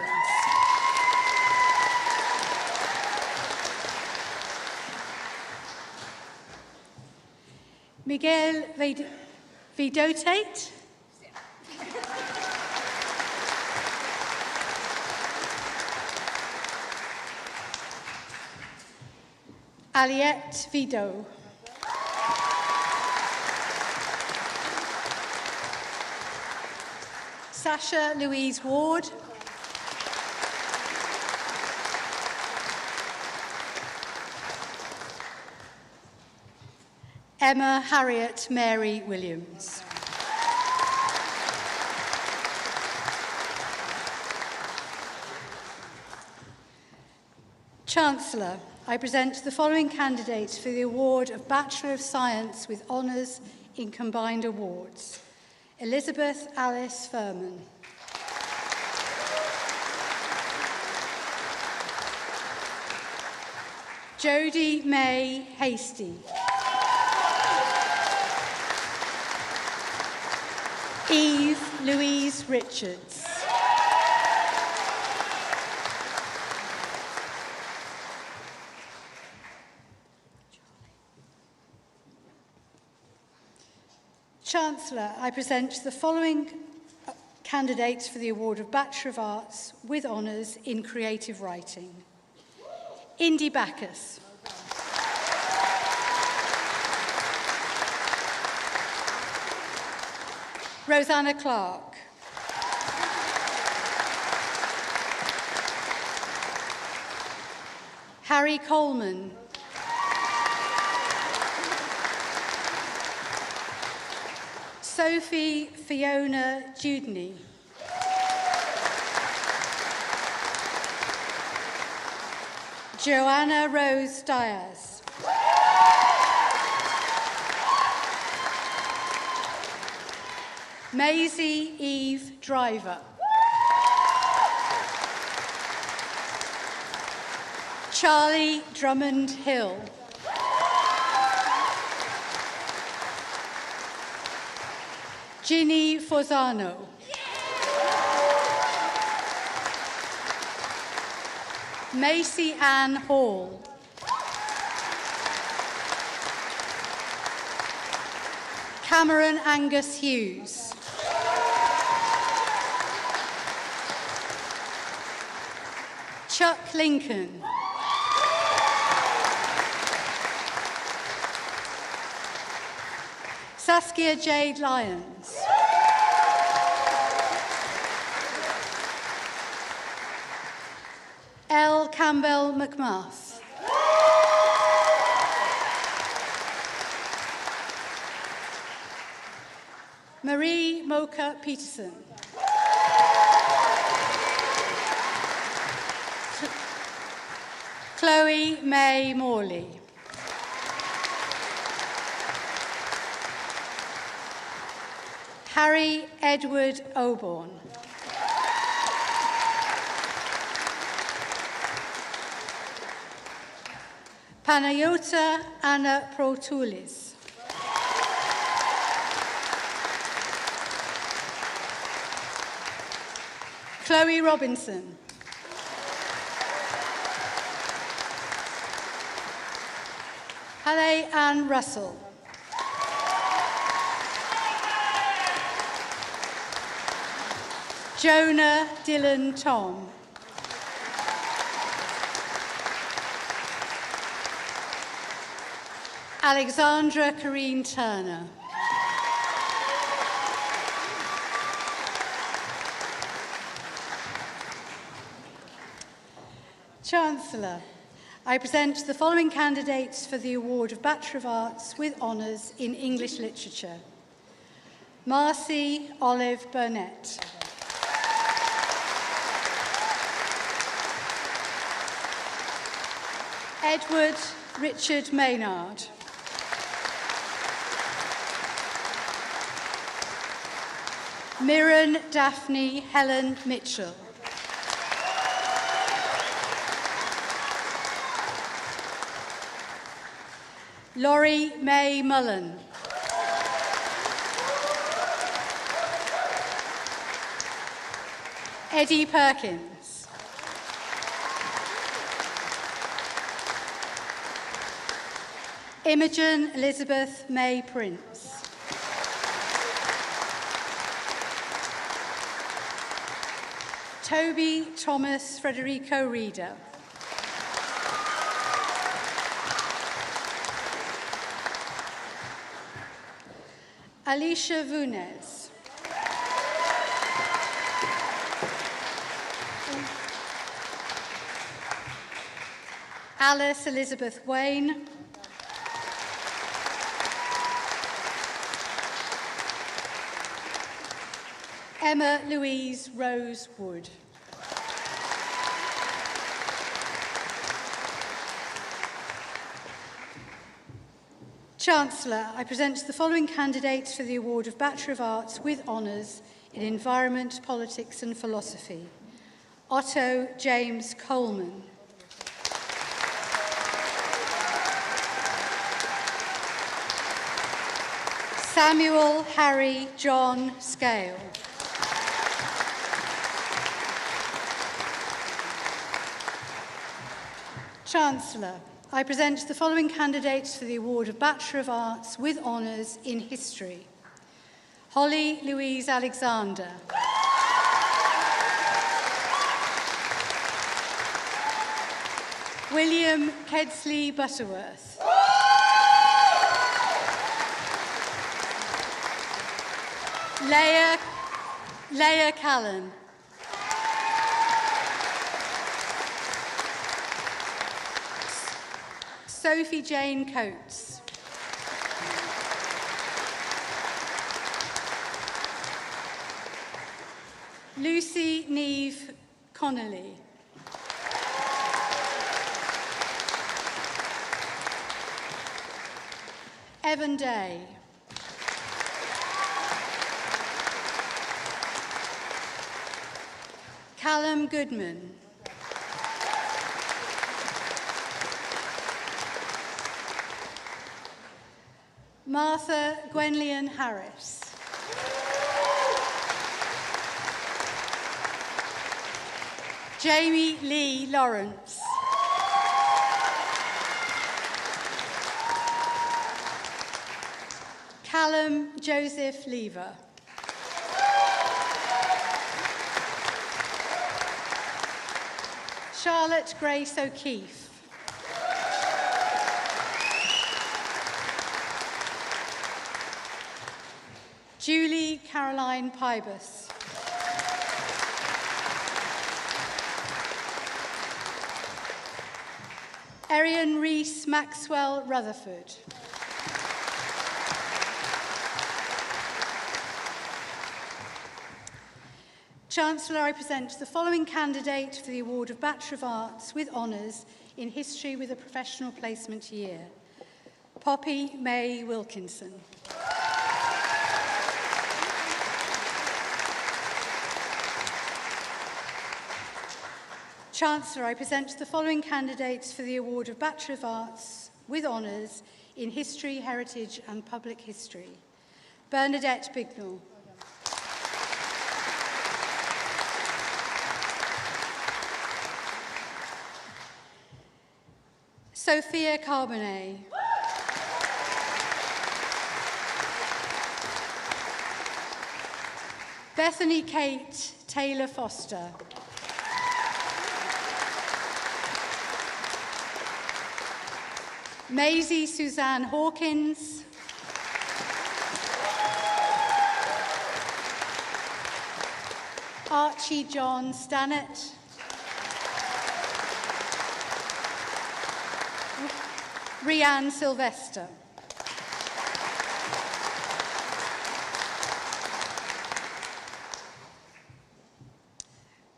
Miguel Vidotate. Aliette Vido. Sasha Louise Ward. Emma Harriet Mary Williams. Chancellor, I present the following candidates for the award of Bachelor of Science with Honours in Combined Awards. Elizabeth Alice Furman. Jodie May Hasty. Eve Louise Richards. Chancellor, I present the following candidates for the award of Bachelor of Arts with honours in creative writing. Indy Bacchus. Rosanna Clark. Harry Coleman. Sophie Fiona Dudney. Joanna Rose Diaz. Maisie Eve Driver. Charlie Drummond Hill. Ginny Forzano. Macy Ann Hall. Cameron Angus Hughes. Chuck Lincoln. Saskia Jade Lyons. L. Campbell McMath. Marie Mocha Peterson. Chloe May Morley. Harry Edward Oborn. Panayota Anna Protoulis. Chloe Robinson. Halle Ann Russell. Jonah Dylan Tom. Alexandra Corrine Turner. Chancellor, I present the following candidates for the award of Bachelor of Arts with honours in English Literature. Marcy Olive Burnett. Edward Richard Maynard. Mirren Daphne Helen Mitchell. Laurie May Mullen. Eddie Perkins. Imogen Elizabeth May Prince. Toby Thomas Frederico Reader. Alicia Vunes. Alice Elizabeth Wayne. Emma Louise Rose Wood. Chancellor, I present the following candidates for the award of Bachelor of Arts with honours in Environment, Politics and Philosophy. Otto James Coleman. Samuel Harry John Scale. Chancellor, I present the following candidates for the award of Bachelor of Arts with Honours in History. Holly Louise Alexander. William Kedsley Butterworth. Leah Callan. Sophie Jane Coates. Lucy Neve Connolly. Evan Day. Callum Goodman. Martha Gwenllian Harris. Jamie Lee Lawrence. Callum Joseph Lever. Charlotte Grace O'Keefe. Julie Caroline Pybus. Arian Rees Maxwell Rutherford. Chancellor, I present the following candidate for the award of Bachelor of Arts with Honours in History with a Professional Placement Year. Poppy May Wilkinson. Chancellor, I present the following candidates for the award of Bachelor of Arts with Honours in History, Heritage and Public History. Bernadette Bignell. Sophia Carbonet. Bethany Kate Taylor Foster. Maisie Suzanne Hawkins. Archie John Stannett. Rianne Sylvester.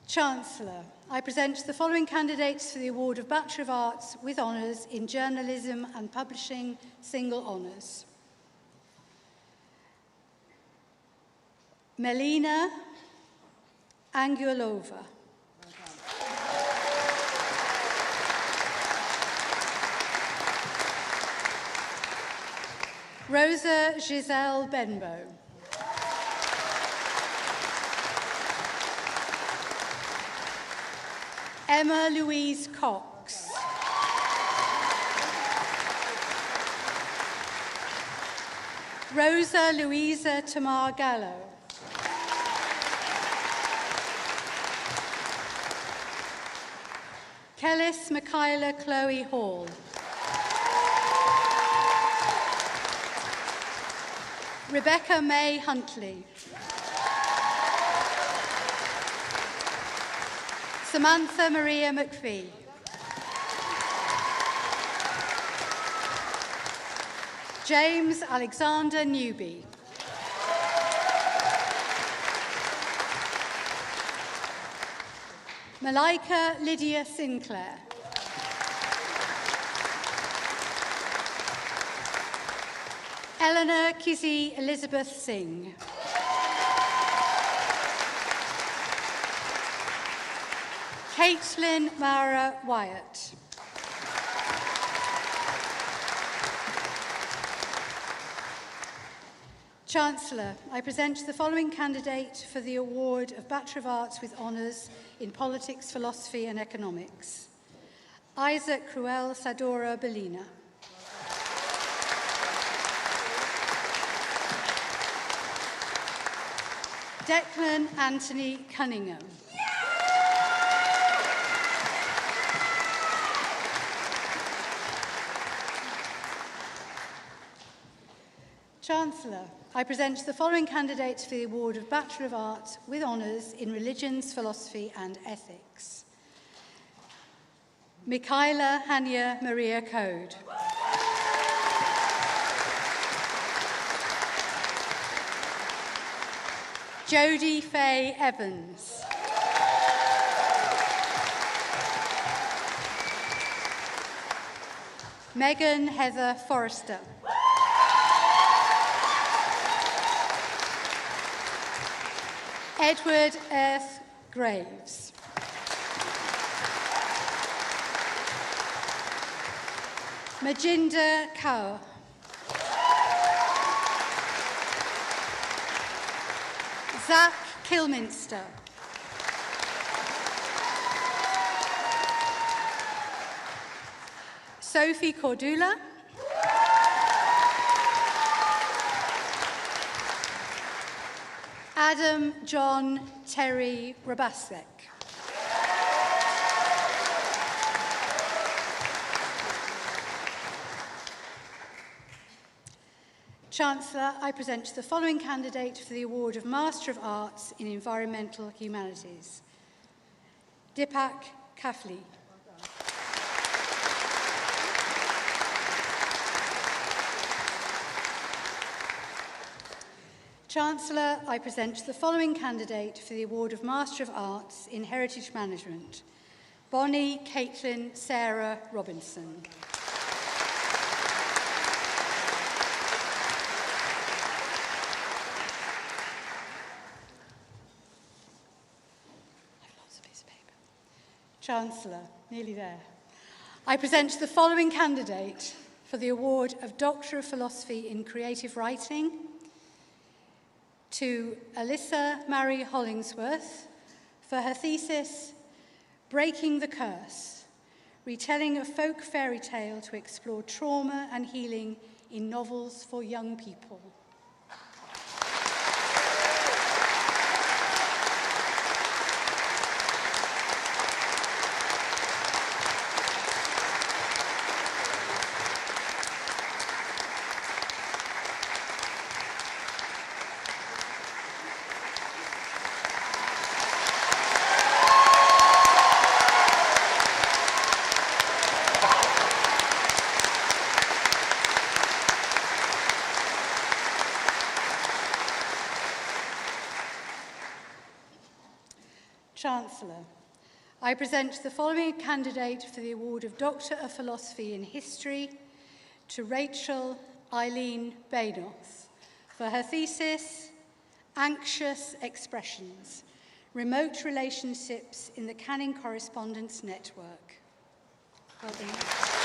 Chancellor, I present the following candidates for the award of Bachelor of Arts with Honours in Journalism and Publishing, Single Honours. Melina Anguilova. Rosa Giselle Benbow. Emma Louise Cox. Rosa Louisa Tamar Gallo. Kellis Michaela Chloe Hall. Rebecca May Huntley. Samantha Maria McPhee. James Alexander Newby. Malika Lydia Sinclair. Eleanor Kizzy Elizabeth Singh. Caitlin Mara Wyatt. Chancellor, I present the following candidate for the award of Bachelor of Arts with Honours in Politics, Philosophy and Economics. Isaac Cruel Sadora Bellina. Declan Anthony Cunningham. Chancellor, I present the following candidates for the award of Bachelor of Arts with Honours in Religions, Philosophy and Ethics. Michaela Hania Maria Code. Jodie Faye Evans. Megan Heather Forrester. Edward Earth Graves. Majinda Kaur. Zach Kilminster. Sophie Cordula. Adam John Terry Rabasek. Chancellor, I present the following candidate for the award of Master of Arts in Environmental Humanities. Dipak Kafli. Chancellor, I present the following candidate for the award of Master of Arts in Heritage Management. Bonnie Caitlin Sarah Robinson. Chancellor, nearly there. I present the following candidate for the award of Doctor of Philosophy in Creative Writing to Alyssa Mary Hollingsworth for her thesis, Breaking the Curse, retelling a folk fairy tale to explore trauma and healing in novels for young people. Chancellor, I present the following candidate for the award of Doctor of Philosophy in History to Rachel Eileen Baynoth for her thesis, Anxious Expressions, Remote Relationships in the Canning Correspondence Network. Well done.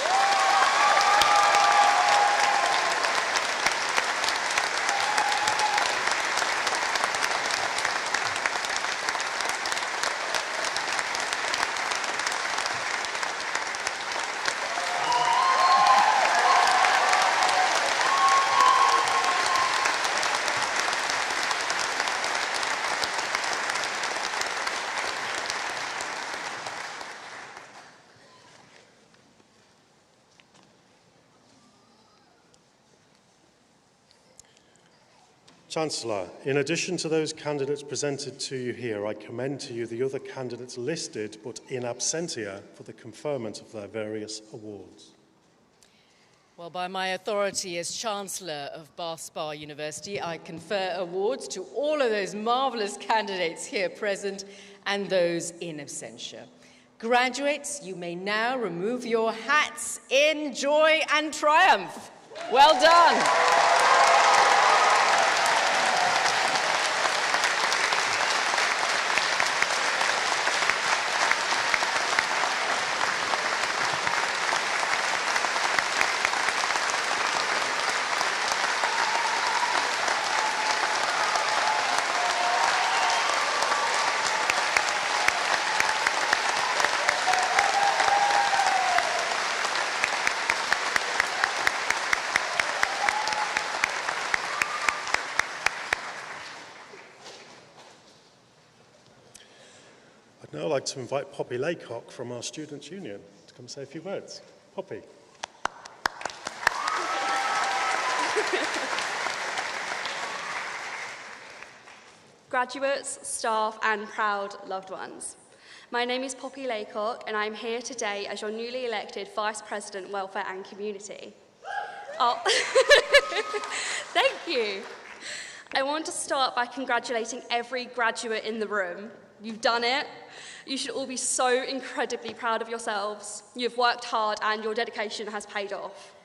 Chancellor, in addition to those candidates presented to you here, I commend to you the other candidates listed but in absentia for the conferment of their various awards. Well, by my authority as Chancellor of Bath Spa University, I confer awards to all of those marvellous candidates here present and those in absentia. Graduates, you may now remove your hats in joy and triumph. Well done. I'd now like to invite Poppy Laycock from our Students' Union to come say a few words. Poppy. Graduates, staff and proud loved ones. My name is Poppy Laycock and I'm here today as your newly elected Vice President, Welfare and Community. Oh, thank you. I want to start by congratulating every graduate in the room. You've done it. You should all be so incredibly proud of yourselves. You've worked hard and your dedication has paid off.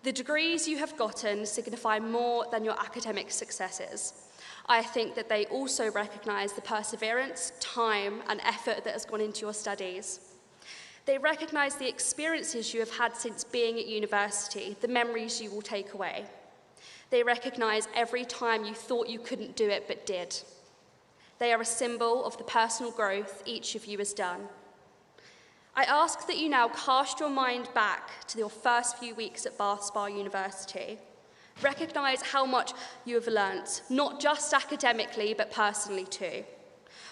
The degrees you have gotten signify more than your academic successes. I think that they also recognise the perseverance, time and effort that has gone into your studies. They recognise the experiences you have had since being at university, the memories you will take away. They recognise every time you thought you couldn't do it but did. They are a symbol of the personal growth each of you has done. I ask that you now cast your mind back to your first few weeks at Bath Spa University. Recognise how much you have learnt, not just academically, but personally too.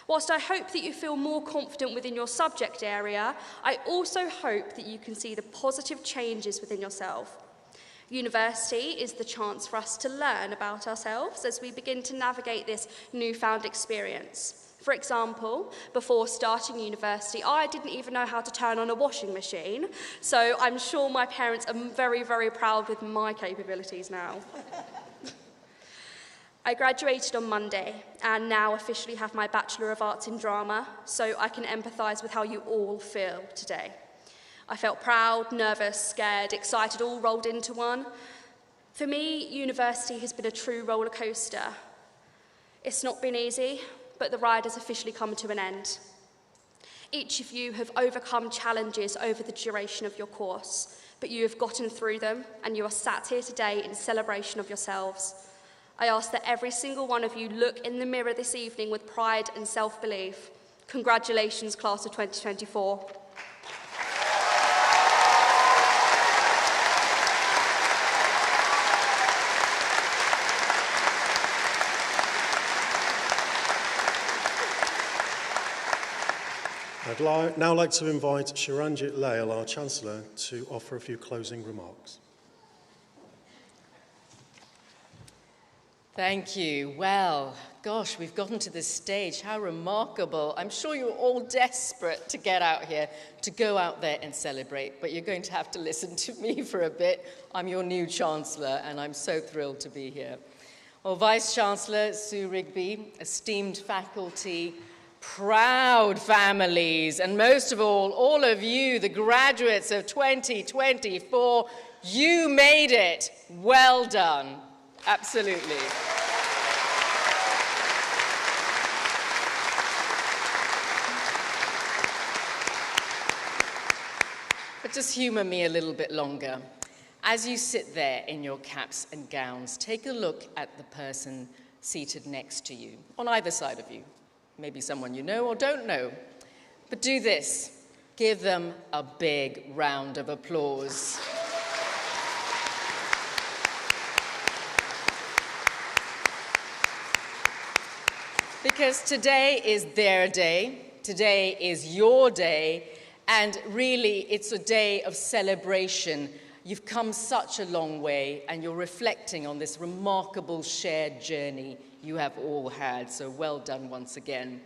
Whilst I hope that you feel more confident within your subject area, I also hope that you can see the positive changes within yourself. University is the chance for us to learn about ourselves as we begin to navigate this newfound experience. For example, before starting university, I didn't even know how to turn on a washing machine, so I'm sure my parents are very, very proud with my capabilities now. I graduated on Monday and now officially have my Bachelor of Arts in Drama, so I can empathise with how you all feel today. I felt proud, nervous, scared, excited, all rolled into one. For me, university has been a true roller coaster. It's not been easy, but the ride has officially come to an end. Each of you have overcome challenges over the duration of your course, but you have gotten through them and you are sat here today in celebration of yourselves. I ask that every single one of you look in the mirror this evening with pride and self-belief. Congratulations, class of 2024. I'd now like to invite Shiranjit Lail, our Chancellor, to offer a few closing remarks. Thank you. Well, gosh, we've gotten to this stage. How remarkable. I'm sure you're all desperate to get out here, to go out there and celebrate, but you're going to have to listen to me for a bit. I'm your new Chancellor, and I'm so thrilled to be here. Well, Vice-Chancellor Sue Rigby, esteemed faculty, proud families, and most of all of you, the graduates of 2024, you made it. Well done. Absolutely. But just humour me a little bit longer. As you sit there in your caps and gowns, take a look at the person seated next to you, on either side of you. Maybe someone you know or don't know. But do this. Give them a big round of applause. Because today is their day. Today is your day. And really, it's a day of celebration. You've come such a long way, and you're reflecting on this remarkable shared journey you have all had, so well done once again.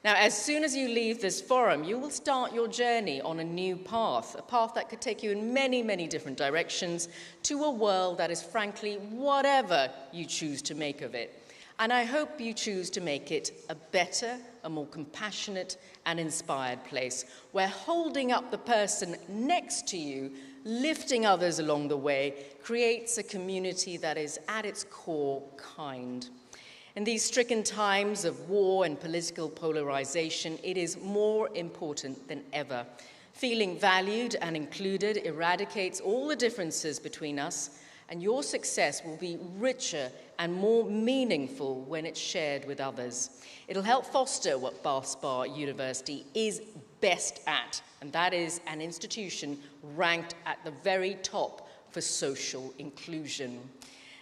Now, as soon as you leave this forum, you will start your journey on a new path, a path that could take you in many, many different directions to a world that is frankly whatever you choose to make of it. And I hope you choose to make it a better, a more compassionate and inspired place, where holding up the person next to you, lifting others along the way, creates a community that is at its core kind. In these stricken times of war and political polarization, it is more important than ever. Feeling valued and included eradicates all the differences between us, and your success will be richer and more meaningful when it's shared with others. It'll help foster what Bath Spa University is best at, and that is an institution ranked at the very top for social inclusion.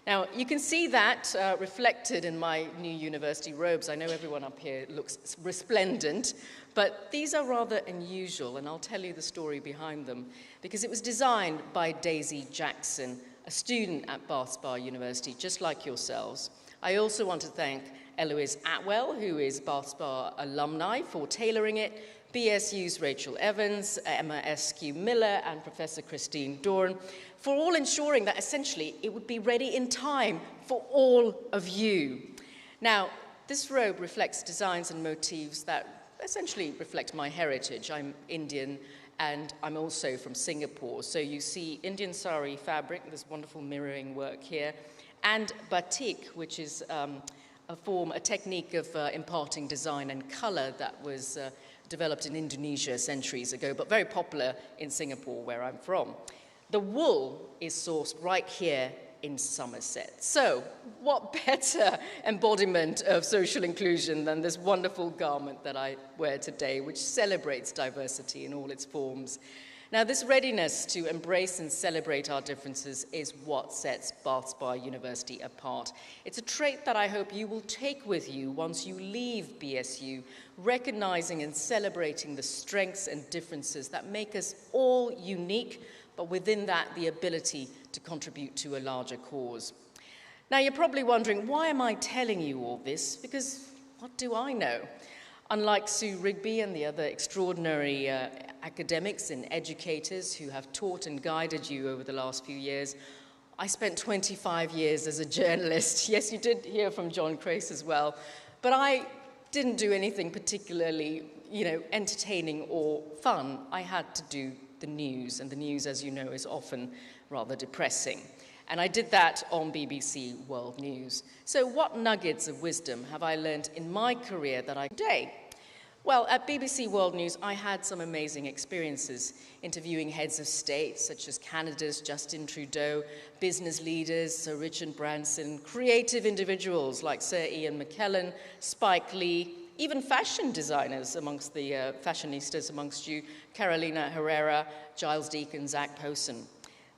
Now, you can see that reflected in my new university robes. I know everyone up here looks resplendent, but these are rather unusual, and I'll tell you the story behind them, because it was designed by Daisy Jackson, a student at Bath Spa University, just like yourselves. I also want to thank Eloise Atwell, who is Bath Spa alumni, for tailoring it, BSU's Rachel Evans, Emma S.Q. Miller, and Professor Christine Dorn, for all ensuring that essentially it would be ready in time for all of you. Now, this robe reflects designs and motifs that essentially reflect my heritage. I'm Indian, and I'm also from Singapore. So you see Indian sari fabric, this wonderful mirroring work here, and batik, which is a technique of imparting design and color that was developed in Indonesia centuries ago, but very popular in Singapore, where I'm from. The wool is sourced right here in Somerset. So what better embodiment of social inclusion than this wonderful garment that I wear today, which celebrates diversity in all its forms. Now, this readiness to embrace and celebrate our differences is what sets Bath Spa University apart. It's a trait that I hope you will take with you once you leave BSU, recognizing and celebrating the strengths and differences that make us all unique, but within that, the ability to contribute to a larger cause. Now, you're probably wondering, why am I telling you all this? Because what do I know? Unlike Sue Rigby and the other extraordinary academics and educators who have taught and guided you over the last few years, I spent 25 years as a journalist. Yes, you did hear from John Crace as well, but I didn't do anything particularly, entertaining or fun. I had to do the news, and the news, as you know, is often rather depressing. And I did that on BBC World News. So what nuggets of wisdom have I learned in my career that I today? Well, at BBC World News, I had some amazing experiences interviewing heads of state, such as Canada's Justin Trudeau, business leaders, Sir Richard Branson, creative individuals like Sir Ian McKellen, Spike Lee, even fashion designers amongst the fashionistas amongst you, Carolina Herrera, Giles Deacon, Zach Posen.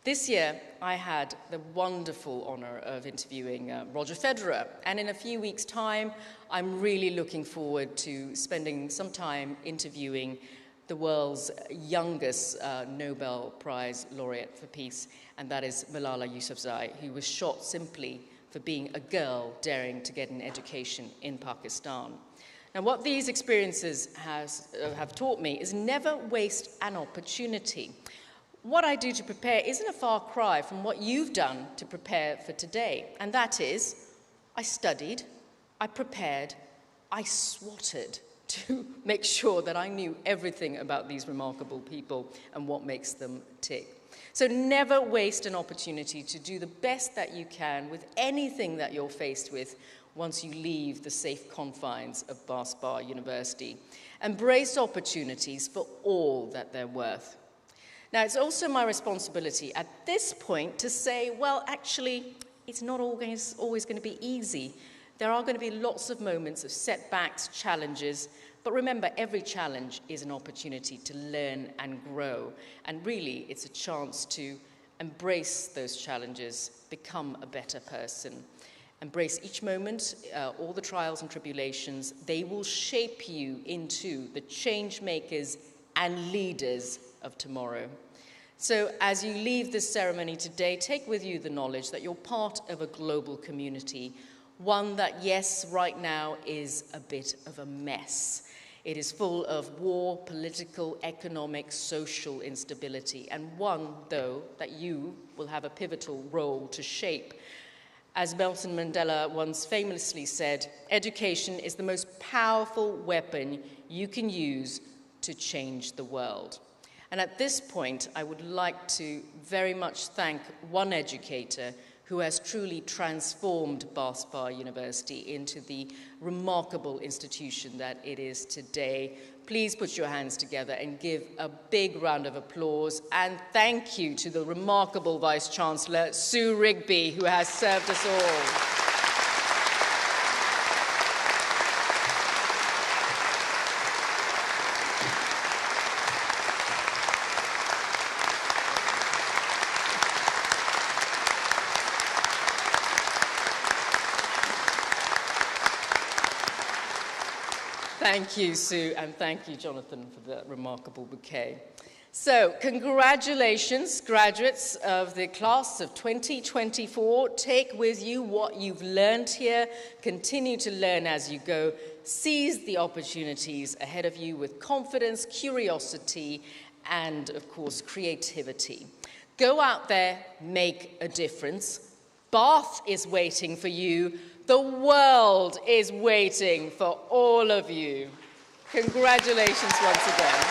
This year, I had the wonderful honor of interviewing Roger Federer, and in a few weeks' time, I'm really looking forward to spending some time interviewing the world's youngest Nobel Prize laureate for peace, and that is Malala Yousafzai, who was shot simply for being a girl daring to get an education in Pakistan. Now, what these experiences have taught me is never waste an opportunity. What I do to prepare isn't a far cry from what you've done to prepare for today, and that is, I studied, I prepared, I swatted to make sure that I knew everything about these remarkable people and what makes them tick. So never waste an opportunity to do the best that you can with anything that you're faced with once you leave the safe confines of Bath Spa University. Embrace opportunities for all that they're worth. Now, it's also my responsibility at this point to say, well, actually, it's not always going to be easy. There are going to be lots of moments of setbacks, challenges, but remember, every challenge is an opportunity to learn and grow. And really, it's a chance to embrace those challenges, become a better person. Embrace each moment, all the trials and tribulations. They will shape you into the change makers and leaders of tomorrow. So as you leave this ceremony today, take with you the knowledge that you're part of a global community, one that, yes, right now is a bit of a mess. It is full of war, political, economic, social instability, and one, though, that you will have a pivotal role to shape. As Nelson Mandela once famously said, education is the most powerful weapon you can use to change the world. And at this point, I would like to very much thank one educator who has truly transformed Bath Spa University into the remarkable institution that it is today. Please put your hands together and give a big round of applause. And thank you to the remarkable Vice-Chancellor, Sue Rigby, who has served us all. Thank you, Sue, and thank you, Jonathan, for that remarkable bouquet. So, congratulations, graduates of the class of 2024. Take with you what you've learned here. Continue to learn as you go. Seize the opportunities ahead of you with confidence, curiosity, and, of course, creativity. Go out there, make a difference. Bath is waiting for you. The world is waiting for all of you. Congratulations once again.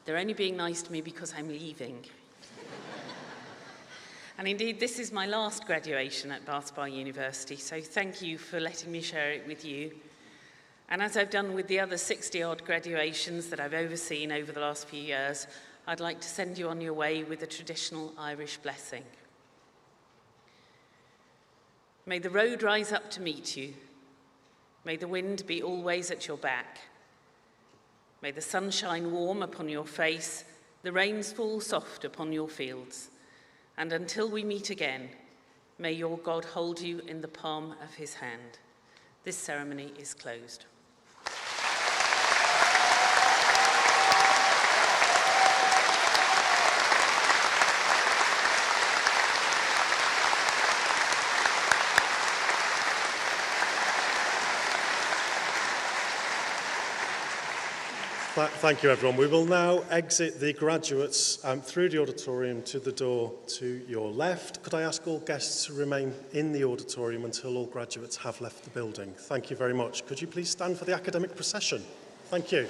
They're only being nice to me because I'm leaving. And indeed, this is my last graduation at Bath Spa University, so thank you for letting me share it with you. And as I've done with the other 60-odd graduations that I've overseen over the last few years, I'd like to send you on your way with a traditional Irish blessing. May the road rise up to meet you. May the wind be always at your back. May the sun shine warm upon your face, the rains fall soft upon your fields. And until we meet again, may your God hold you in the palm of his hand. This ceremony is closed. Thank you, everyone. We will now exit the graduates through the auditorium to the door to your left. Could I ask all guests to remain in the auditorium until all graduates have left the building? Thank you very much. Could you please stand for the academic procession? Thank you.